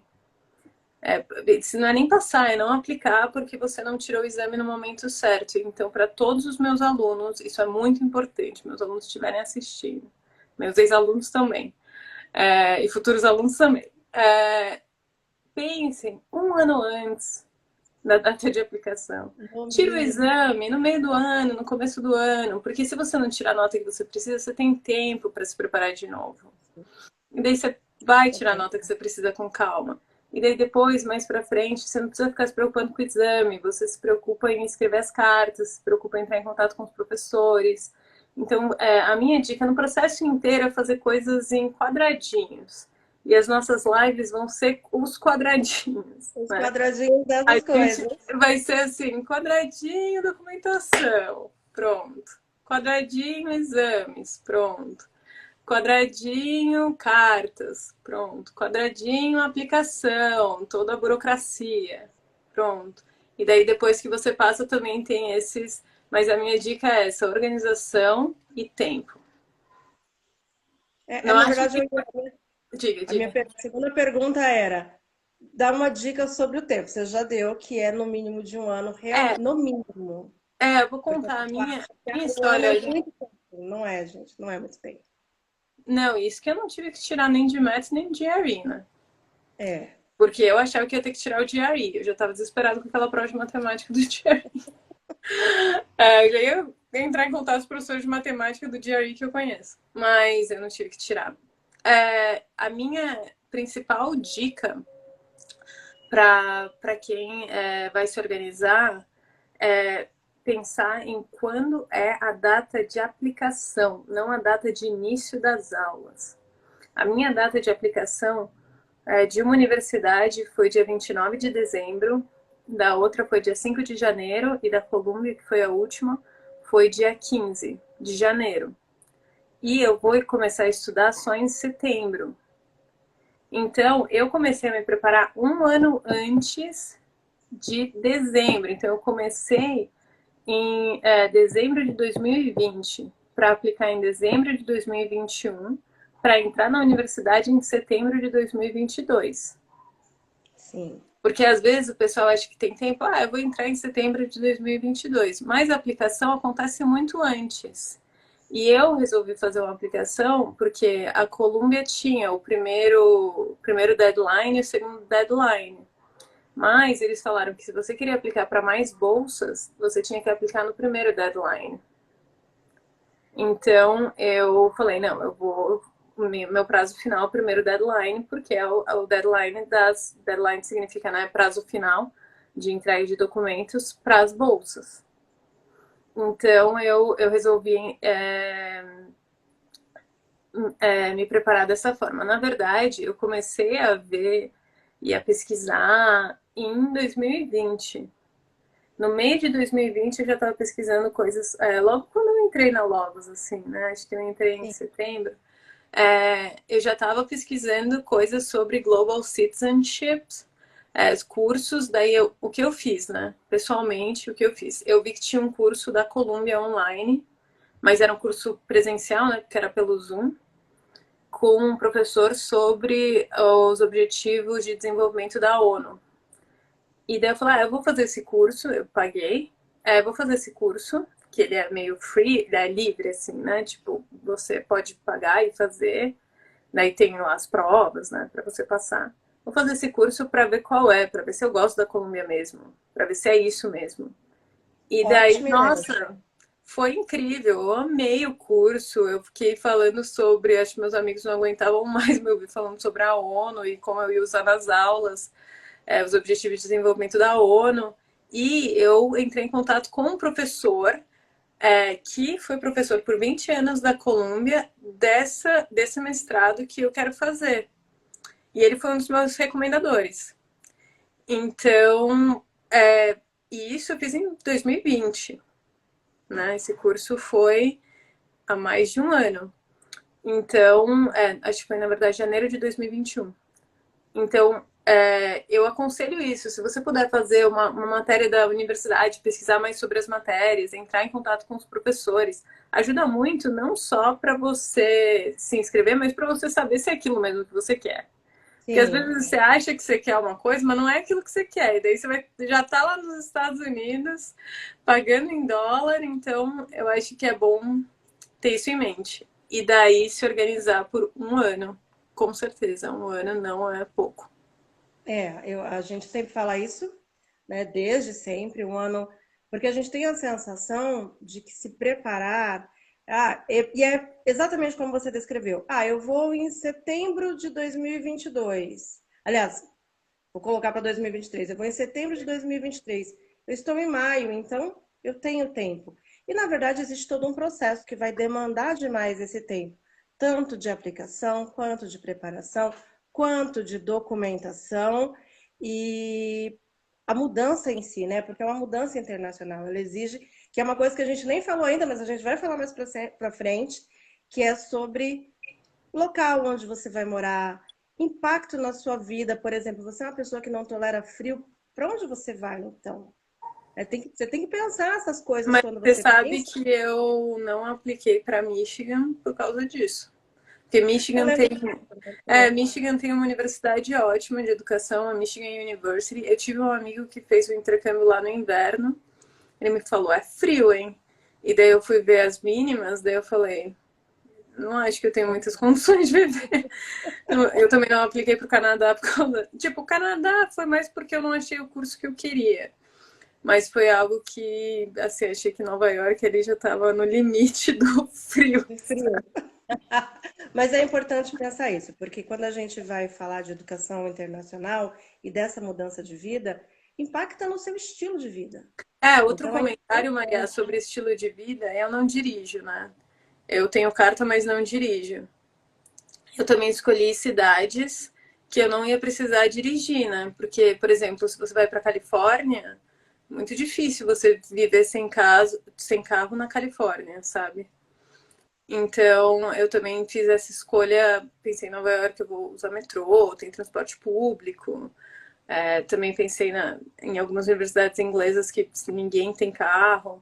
[SPEAKER 1] Se não é nem passar, é não aplicar porque você não tirou o exame no momento certo. Então, para todos os meus alunos, isso é muito importante. Meus alunos estiverem assistindo, meus ex-alunos também, e futuros alunos também. Pensem um ano antes da data de aplicação.
[SPEAKER 2] No
[SPEAKER 1] Tira o
[SPEAKER 2] mínimo.
[SPEAKER 1] exame no meio do ano, no começo do ano, porque se você não tirar a nota que você precisa, você tem tempo para se preparar de novo. E daí você vai tirar a nota que você precisa com calma. E daí depois, mais pra frente, você não precisa ficar se preocupando com o exame, você se preocupa em escrever as cartas, se preocupa em entrar em contato com os professores. Então, a minha dica no processo inteiro é fazer coisas em quadradinhos. E as nossas lives vão ser os quadradinhos,
[SPEAKER 2] Os
[SPEAKER 1] né?
[SPEAKER 2] quadradinhos
[SPEAKER 1] A
[SPEAKER 2] dessas
[SPEAKER 1] gente
[SPEAKER 2] coisas.
[SPEAKER 1] vai ser assim, quadradinho documentação, pronto. Quadradinho exames, pronto. Quadradinho cartas, pronto. Quadradinho aplicação, toda a burocracia, pronto. E daí depois que você passa também tem esses, mas a minha dica é essa, organização e tempo. Não
[SPEAKER 2] Na
[SPEAKER 1] acho
[SPEAKER 2] verdade,
[SPEAKER 1] que... Diga,
[SPEAKER 2] a minha
[SPEAKER 1] diga.
[SPEAKER 2] segunda pergunta era dar uma dica sobre o tempo. Você já deu, que é no mínimo de um ano,
[SPEAKER 1] É,
[SPEAKER 2] no mínimo.
[SPEAKER 1] eu vou
[SPEAKER 2] Porque
[SPEAKER 1] contar a minha
[SPEAKER 2] um ano é
[SPEAKER 1] história.
[SPEAKER 2] muito tempo. Não é, gente, não é muito tempo.
[SPEAKER 1] Não, isso que eu não tive que tirar nem de Maths nem de GRE, né?
[SPEAKER 2] É.
[SPEAKER 1] Porque eu achava que ia ter que tirar o GRE. Eu já estava desesperado com aquela prova de matemática do GRE. Eu já ia entrar em contato com os professores de matemática do GRE que eu conheço. Mas eu não tive que tirar. A minha principal dica para quem vai se organizar é pensar em quando é a data de aplicação, não a data de início das aulas. A minha data de aplicação De uma universidade foi dia 29 de dezembro, da outra foi dia 5 de janeiro e da Columbia, que foi a última, foi dia 15 de janeiro. E eu vou começar a estudar só em setembro. Então, eu comecei a me preparar um ano antes de dezembro. Então, eu comecei em dezembro de 2020 para aplicar em dezembro de 2021 para entrar na universidade em setembro de 2022.
[SPEAKER 2] Sim.
[SPEAKER 1] Porque às vezes o pessoal acha que tem tempo, eu vou entrar em setembro de 2022, mas a aplicação acontece muito antes. E eu resolvi fazer uma aplicação porque a Columbia tinha o primeiro deadline e o segundo deadline. Mas eles falaram que se você queria aplicar para mais bolsas, você tinha que aplicar no primeiro deadline. Então eu falei, não, eu vou. Meu prazo final é o primeiro deadline, porque é o deadline das. Deadline significa, né, prazo final de entrega de documentos para as bolsas. Então eu resolvi me preparar dessa forma. Na verdade, eu comecei a ver e a pesquisar em 2020. No meio de 2020 eu já estava pesquisando coisas, logo quando eu entrei na Logos, assim, né? Acho que eu entrei em
[SPEAKER 2] Sim.
[SPEAKER 1] setembro. Eu já estava pesquisando coisas sobre Global Citizenship, cursos, daí o que eu fiz, né? Pessoalmente, o que eu fiz? Eu vi que tinha um curso da Columbia online, mas era um curso presencial, né? Porque era pelo Zoom, com um professor sobre os Objetivos de Desenvolvimento da ONU. E daí eu falei, eu vou fazer esse curso, eu paguei, vou fazer esse curso, que ele é meio free, ele é livre, assim, né? Tipo, você pode pagar e fazer, daí tem as provas, né, pra você passar. Vou fazer esse curso pra ver qual é, pra ver se eu gosto da Colômbia mesmo, pra ver se é isso mesmo. E daí,
[SPEAKER 2] Ótima ideia.
[SPEAKER 1] nossa, foi incrível, eu amei o curso, eu fiquei falando sobre, acho que meus amigos não aguentavam mais me ouvir falando sobre a ONU e como eu ia usar nas aulas os Objetivos de Desenvolvimento da ONU, e eu entrei em contato com um professor que foi professor por 20 anos da Colômbia desse mestrado que eu quero fazer. E ele foi um dos meus recomendadores. Então, e isso eu fiz em 2020. Né? Esse curso foi há mais de um ano. Então, acho que foi, na verdade, janeiro de 2021. Então, eu aconselho isso. Se você puder fazer uma matéria da universidade, pesquisar mais sobre as matérias, entrar em contato com os professores, ajuda muito, não só para você se inscrever, mas para você saber se é aquilo mesmo que você quer. Porque às
[SPEAKER 2] Sim.
[SPEAKER 1] vezes você acha que você quer uma coisa, mas não é aquilo que você quer. E daí você já tá lá nos Estados Unidos, pagando em dólar, então eu acho que é bom ter isso em mente. E daí se organizar por um ano. Com certeza, um ano não é pouco.
[SPEAKER 2] A gente sempre fala isso, né? Desde sempre, um ano, porque a gente tem a sensação de que se preparar, e é exatamente como você descreveu. Eu vou em setembro de 2022. Aliás, vou colocar para 2023. Eu vou em setembro de 2023. Eu estou em maio, então eu tenho tempo. E na verdade existe todo um processo que vai demandar demais esse tempo, tanto de aplicação, quanto de preparação, quanto de documentação e a mudança em si, né? Porque é uma mudança internacional. Ela exige, que é uma coisa que a gente nem falou ainda, mas a gente vai falar mais para frente, que é sobre o local onde você vai morar, impacto na sua vida. Por exemplo, você é uma pessoa que não tolera frio, para onde você vai então? Você tem que pensar essas coisas
[SPEAKER 1] Mas
[SPEAKER 2] quando
[SPEAKER 1] você
[SPEAKER 2] você
[SPEAKER 1] sabe
[SPEAKER 2] pensa.
[SPEAKER 1] que eu não apliquei para Michigan por causa disso. Porque
[SPEAKER 2] Eu
[SPEAKER 1] Michigan
[SPEAKER 2] lembro
[SPEAKER 1] tem,
[SPEAKER 2] que você falou.
[SPEAKER 1] Michigan tem uma universidade ótima de educação, a Michigan University. Eu tive um amigo que fez o intercâmbio lá no inverno. Ele me falou, é frio, hein? E daí eu fui ver as mínimas, daí eu falei, não acho que eu tenho muitas condições de viver. Eu também não apliquei para o Canadá por causa. Tipo, o Canadá foi mais porque eu não achei o curso que eu queria. Mas foi algo que, assim, achei que Nova York ali já estava no limite do frio.
[SPEAKER 2] De frio. Mas é importante pensar isso, porque quando a gente vai falar de educação internacional e dessa mudança de vida, impacta no seu estilo de vida.
[SPEAKER 1] Outro
[SPEAKER 2] Então é
[SPEAKER 1] comentário, Maria,
[SPEAKER 2] importante.
[SPEAKER 1] sobre estilo de vida, eu não dirijo, né? Eu tenho carta, mas não dirijo. Eu também escolhi cidades que eu não ia precisar dirigir, né? Porque, por exemplo, se você vai para Califórnia, muito difícil você viver sem carro na Califórnia, sabe? Então, eu também fiz essa escolha, pensei em Nova York, eu vou usar metrô, tem transporte público. Também pensei em algumas universidades inglesas que ninguém tem carro,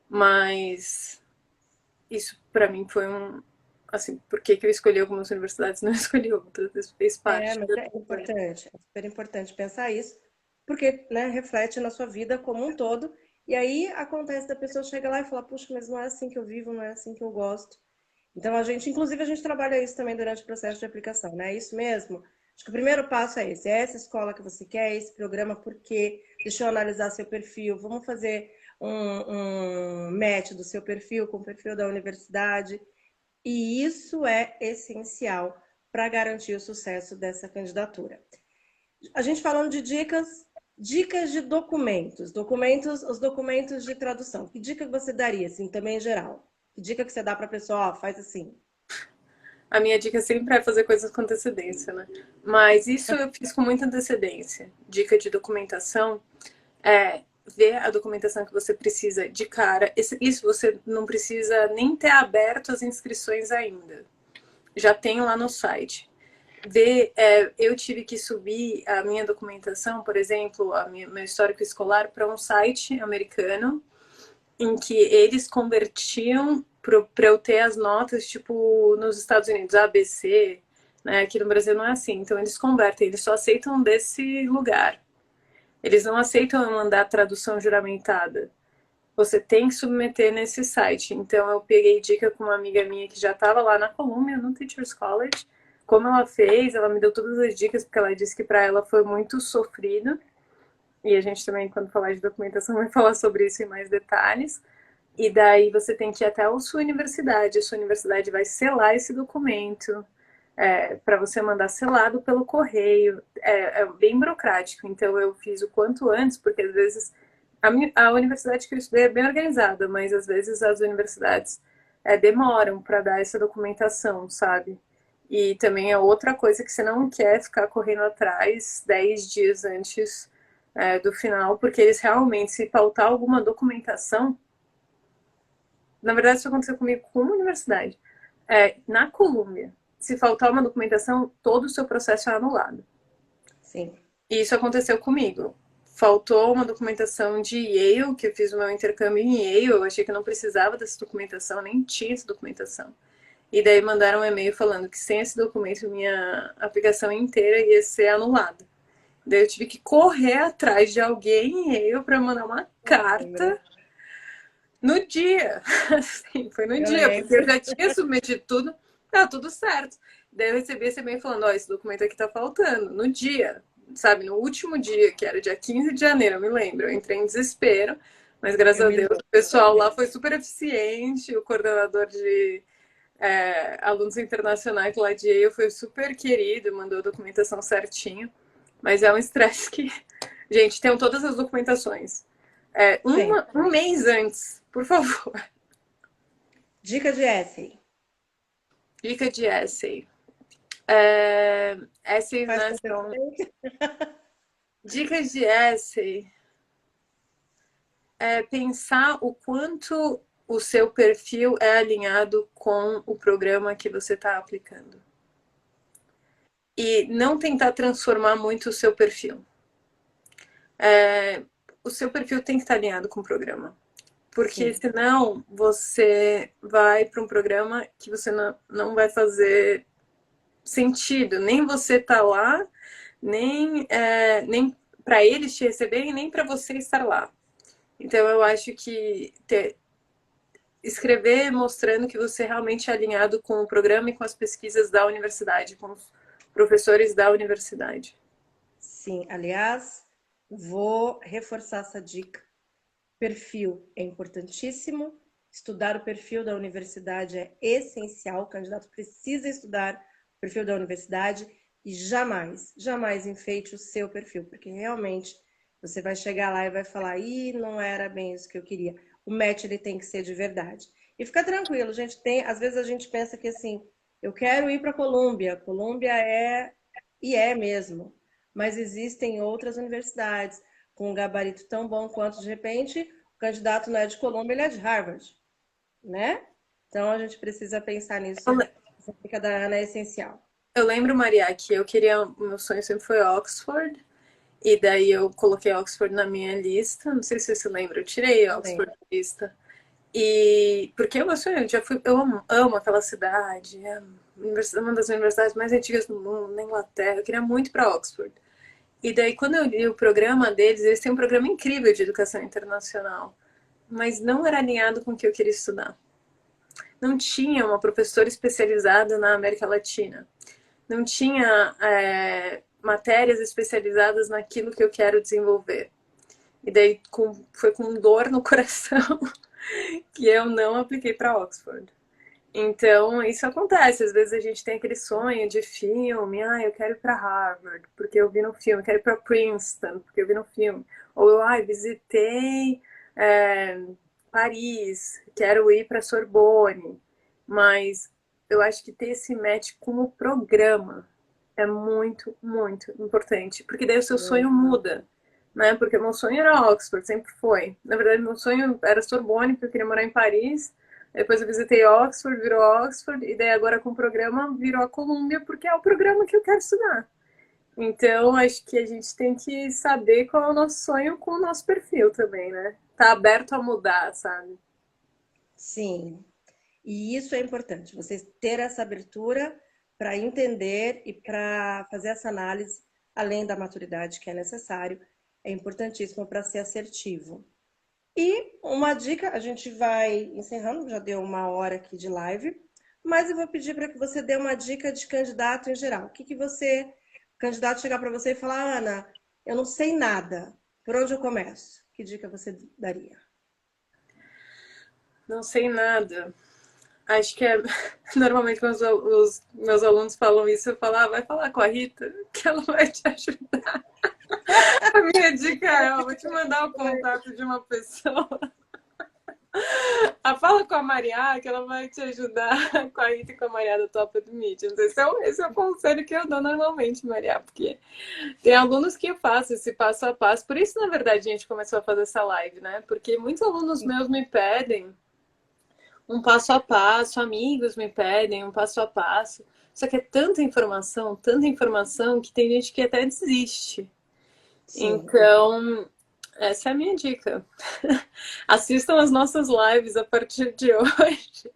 [SPEAKER 1] mas isso para mim foi assim, por que que eu escolhi algumas universidades e não escolhi outras? Isso fez parte
[SPEAKER 2] Mas
[SPEAKER 1] da
[SPEAKER 2] é
[SPEAKER 1] escolha.
[SPEAKER 2] importante, é super importante pensar isso, porque, né, reflete na sua vida como um todo. E aí acontece da pessoa chegar lá e falar, puxa, mas não é assim que eu vivo, não é assim que eu gosto. Então inclusive a gente trabalha isso também durante o processo de aplicação, né? É isso mesmo? Acho que o primeiro passo é esse, é essa escola que você quer, é esse programa, por quê? Deixa eu analisar seu perfil, vamos fazer um match do seu perfil com o perfil da universidade. E isso é essencial para garantir o sucesso dessa candidatura. A gente falando de dicas de documentos, os documentos de tradução. Que dica você daria, assim, também em geral? Que dica que você dá para a pessoa, ó, faz assim?
[SPEAKER 1] A minha dica sempre é fazer coisas com antecedência, né? Mas isso eu fiz com muita antecedência. Dica de documentação é ver a documentação que você precisa de cara. Isso você não precisa nem ter aberto as inscrições ainda. Já tem lá no site. Eu tive que subir a minha documentação, por exemplo, meu histórico escolar, para um site americano em que eles convertiam para eu ter as notas, tipo, nos Estados Unidos, ABC, né? Aqui no Brasil não é assim. Então eles convertem, eles só aceitam desse lugar. Eles não aceitam eu mandar tradução juramentada. Você tem que submeter nesse site. Então eu peguei dica com uma amiga minha que já estava lá na Columbia, no Teachers College. Como ela fez, ela me deu todas as dicas, porque ela disse que para ela foi muito sofrido. E a gente também, quando falar de documentação, vai falar sobre isso em mais detalhes. E daí você tem que ir até a sua universidade. A sua universidade vai selar esse documento para você mandar selado pelo correio. É bem burocrático. Então eu fiz o quanto antes, porque às vezes a universidade que eu estudei é bem organizada, mas às vezes as universidades demoram para dar essa documentação, sabe? E também é outra coisa que você não quer ficar correndo atrás 10 dias antes do final, porque eles realmente, se faltar alguma documentação, na verdade, isso aconteceu comigo com uma universidade. Na Colômbia, se faltar uma documentação, todo o seu processo é anulado.
[SPEAKER 2] Sim.
[SPEAKER 1] E isso aconteceu comigo. Faltou uma documentação de Yale, que eu fiz o meu intercâmbio em Yale. Eu achei que eu não precisava dessa documentação, nem tinha essa documentação. E daí mandaram um e-mail falando que sem esse documento minha aplicação inteira ia ser anulada. Daí eu tive que correr atrás de alguém em Yale para mandar uma
[SPEAKER 2] Eu lembro.
[SPEAKER 1] carta no dia. Assim, foi no
[SPEAKER 2] Eu
[SPEAKER 1] dia, porque eu
[SPEAKER 2] lembro.
[SPEAKER 1] já tinha submetido tudo, tá tudo certo. Daí eu recebi esse e-mail falando, ó, esse documento aqui tá faltando, no dia, sabe, no último dia, que era dia 15 de janeiro, eu me lembro, eu entrei em desespero, mas graças
[SPEAKER 2] Eu
[SPEAKER 1] a
[SPEAKER 2] me
[SPEAKER 1] Deus
[SPEAKER 2] lembro.
[SPEAKER 1] o pessoal lá foi super eficiente, o coordenador de alunos internacionais lá de Yale foi super querido, mandou a documentação certinho, mas é um estresse que, gente, tenham todas as documentações.
[SPEAKER 2] Sempre.
[SPEAKER 1] Um mês antes, por favor.
[SPEAKER 2] Dica de essay.
[SPEAKER 1] Dica de essay. Essays,
[SPEAKER 2] Faz
[SPEAKER 1] né,
[SPEAKER 2] com
[SPEAKER 1] são
[SPEAKER 2] antecedência.
[SPEAKER 1] dicas de essay. Pensar o quanto o seu perfil é alinhado com o programa que você está aplicando. E não tentar transformar muito o seu perfil. O seu perfil tem que estar alinhado com o programa. Porque
[SPEAKER 2] Sim.
[SPEAKER 1] senão você vai para um programa que você não vai fazer sentido. Nem você tá lá, nem para eles te receberem, nem para você estar lá. Então eu acho que escrever mostrando que você realmente é alinhado com o programa e com as pesquisas da universidade, com os professores da universidade.
[SPEAKER 2] Sim. Aliás, vou reforçar essa dica. Perfil é importantíssimo. Estudar o perfil da universidade é essencial. O candidato precisa estudar o perfil da universidade e jamais, jamais enfeite o seu perfil, porque realmente você vai chegar lá e vai falar: ih, não era bem isso que eu queria. O match ele tem que ser de verdade. E fica tranquilo, gente, às vezes a gente pensa que assim, eu quero ir para Colômbia. Colômbia é e é mesmo. Mas existem outras universidades com um gabarito tão bom quanto, de repente, o candidato não é de Colômbia, ele é de Harvard, né? Então a gente precisa pensar nisso. Essa dica da Ana é essencial.
[SPEAKER 1] Eu lembro, Maria, que eu queria. Meu sonho sempre foi Oxford. E daí eu coloquei Oxford na minha lista. Não sei se você se lembra, eu tirei
[SPEAKER 2] Também.
[SPEAKER 1] Oxford da lista. E porque eu sonho, eu já fui, eu amo aquela cidade, é uma das universidades mais antigas do mundo, na Inglaterra. Eu queria muito para Oxford. E daí, quando eu li o programa deles, eles têm um programa incrível de educação internacional, mas não era alinhado com o que eu queria estudar. Não tinha uma professora especializada na América Latina. Não tinha matérias especializadas naquilo que eu quero desenvolver. E daí foi com dor no coração que eu não apliquei para Oxford. Então, isso acontece. Às vezes a gente tem aquele sonho de filme, eu quero ir para Harvard, porque eu vi no filme, eu quero ir para Princeton, porque eu vi no filme. Ou eu, visitei é, Paris, quero ir para Sorbonne. Mas eu acho que ter esse match com o programa é muito, muito importante, porque daí o seu sonho muda, né? Porque meu sonho era Oxford, sempre foi. Na verdade, meu sonho era Sorbonne, porque eu queria morar em Paris. Depois eu visitei Oxford, virou Oxford, e daí agora com o programa virou a Columbia, porque é o programa que eu quero estudar. Então, acho que a gente tem que saber qual é o nosso sonho com o nosso perfil também, né? Tá aberto a mudar, sabe?
[SPEAKER 2] Sim, e isso é importante, você ter essa abertura para entender e para fazer essa análise, além da maturidade que é necessário, é importantíssimo para ser assertivo. E uma dica, a gente vai encerrando, já deu uma hora aqui de live, mas eu vou pedir para que você dê uma dica de candidato em geral. O que que você, candidato chegar para você e falar, Ana, eu não sei nada, por onde eu começo? Que dica você daria?
[SPEAKER 1] Não sei nada. Acho que é. Normalmente, quando os meus alunos falam isso, eu falo, vai falar com a Rita, que ela vai te ajudar. A minha dica é, vou te mandar o contato de uma pessoa. Fala com a Maria, que ela vai te ajudar com a Rita e com a Maria do Top do Meet. Esse é o conselho que eu dou normalmente, Maria, porque tem alunos que eu faço esse passo a passo. Por isso, na verdade, a gente começou a fazer essa live, né? Porque muitos alunos meus me pedem um passo a passo, amigos me pedem um passo a passo. Só que é tanta informação, que tem gente que até desiste.
[SPEAKER 2] Sim,
[SPEAKER 1] Então, essa é a minha dica. Assistam as nossas lives a partir de hoje,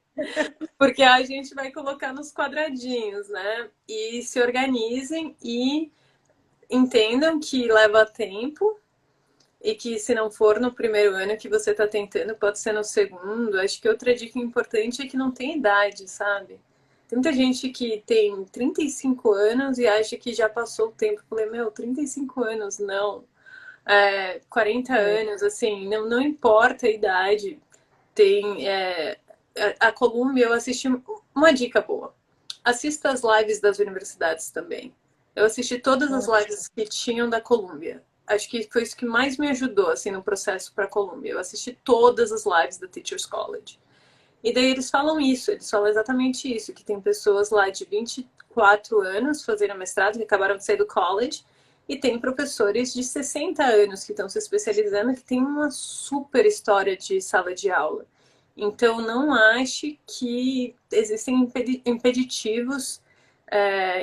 [SPEAKER 1] porque a gente vai colocar nos quadradinhos, né? E se organizem e entendam que leva tempo e que se não for no primeiro ano que você está tentando, pode ser no segundo. Acho que outra dica importante é que não tem idade, sabe? Tem muita gente que tem 35 anos e acha que já passou o tempo. Eu falei, 35 anos, não. 40
[SPEAKER 2] é,
[SPEAKER 1] anos, assim, não importa a idade. Tem a Columbia, eu assisti uma dica boa. Assista as lives das universidades também. Eu assisti todas as
[SPEAKER 2] ótimo.
[SPEAKER 1] lives que tinham da Columbia. Acho que foi isso que mais me ajudou assim no processo para a Columbia. Eu assisti todas as lives da Teachers College. E daí eles falam isso, eles falam exatamente isso, que tem pessoas lá de 24 anos fazendo mestrado, que acabaram de sair do college, e tem professores de 60 anos que estão se especializando, que tem uma super história de sala de aula. Então, não ache que existem impeditivos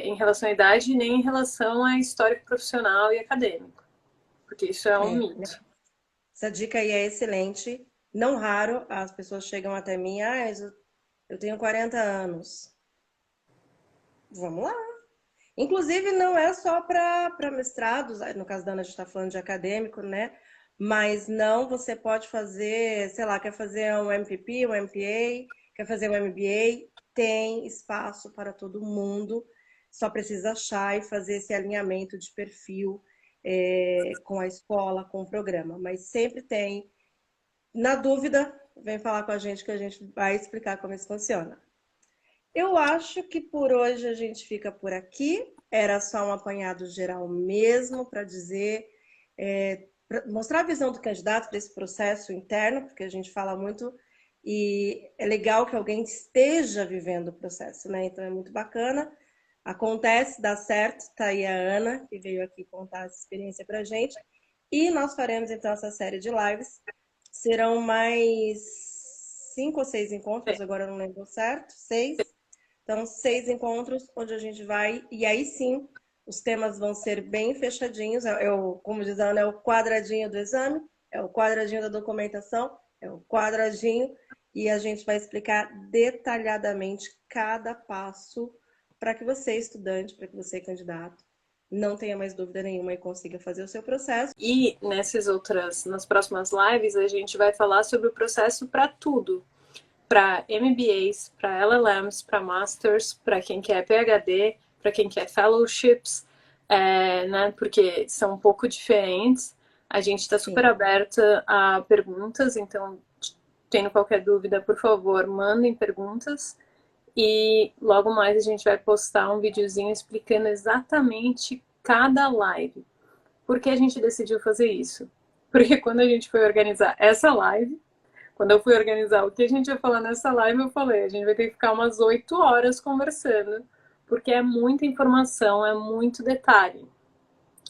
[SPEAKER 1] em relação à idade, nem em relação a histórico profissional e acadêmico, porque isso é um
[SPEAKER 2] É,
[SPEAKER 1] mito.
[SPEAKER 2] essa dica aí é excelente. Não raro as pessoas chegam até mim, eu tenho 40 anos. Vamos lá. Inclusive, não é só para mestrados, no caso da Ana, a gente está falando de acadêmico, né? Mas não, você pode fazer, sei lá, quer fazer um MPP, um MPA, quer fazer um MBA, tem espaço para todo mundo, só precisa achar e fazer esse alinhamento de perfil com a escola, com o programa. Mas sempre tem. Na dúvida, vem falar com a gente que a gente vai explicar como isso funciona. Eu acho que por hoje a gente fica por aqui. Era só um apanhado geral mesmo para dizer, pra mostrar a visão do candidato para esse processo interno, porque a gente fala muito e é legal que alguém esteja vivendo o processo, né? Então é muito bacana. acontece, dá certo. Tá aí a Ana, que veio aqui contar essa experiência pra gente. E nós faremos então essa série de lives. Serão mais 5 ou 6 encontros, agora eu não lembro certo. 6. Então, 6 encontros onde a gente vai, e aí sim, os temas vão ser bem fechadinhos. Como diz a Ana, é o quadradinho do exame, é o quadradinho da documentação, é o quadradinho, e a gente vai explicar detalhadamente cada passo para que você, estudante, para que você, candidato, não tenha mais dúvida nenhuma e consiga fazer o seu processo.
[SPEAKER 1] E nas próximas lives, a gente vai falar sobre o processo para tudo. Para MBAs, para LLMs, para Masters, para quem quer PhD, para quem quer Fellowships, né, porque são um pouco diferentes. A gente está super aberta a perguntas, então, tendo qualquer dúvida, por favor, mandem perguntas. E logo mais a gente vai postar um videozinho explicando exatamente cada live. Por que a gente decidiu fazer isso? Porque quando a gente foi organizar essa live, quando eu fui organizar o que a gente ia falar nessa live, eu falei, a gente vai ter que ficar umas 8 horas conversando, porque é muita informação, é muito detalhe.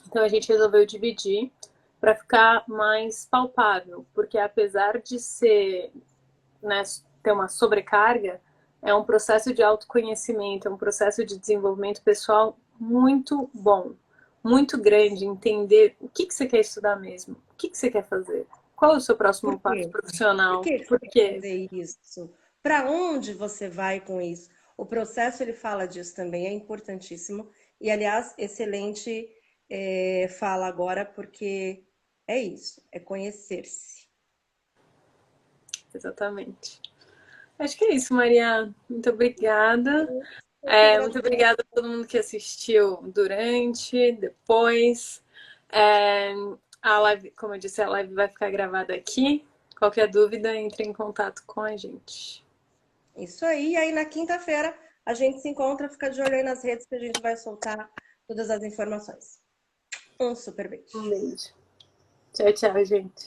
[SPEAKER 1] Então a gente resolveu dividir para ficar mais palpável, porque apesar de ser, né, ter uma sobrecarga, é um processo de autoconhecimento, é um processo de desenvolvimento pessoal muito bom, muito grande, entender o que você quer estudar mesmo, o que você quer fazer, qual é o seu próximo
[SPEAKER 2] Por
[SPEAKER 1] passo
[SPEAKER 2] quê? Por
[SPEAKER 1] profissional,
[SPEAKER 2] que você
[SPEAKER 1] por
[SPEAKER 2] quer
[SPEAKER 1] quê?
[SPEAKER 2] fazer isso? Para onde você vai com isso? O processo ele fala disso também, é importantíssimo. E, aliás, excelente fala agora, porque é isso, é conhecer-se.
[SPEAKER 1] Exatamente. Acho que é isso, Maria. Muito obrigada.
[SPEAKER 2] Eu que
[SPEAKER 1] Muito
[SPEAKER 2] agradeço.
[SPEAKER 1] obrigada a todo mundo que assistiu durante, depois. É, a live, como eu disse, a live vai ficar gravada aqui. Qualquer dúvida, entre em contato com a gente.
[SPEAKER 2] Isso aí. E aí, na quinta-feira, a gente se encontra, fica de olho aí nas redes que a gente vai soltar todas as informações. Um super beijo.
[SPEAKER 1] Um beijo. Tchau, tchau, gente.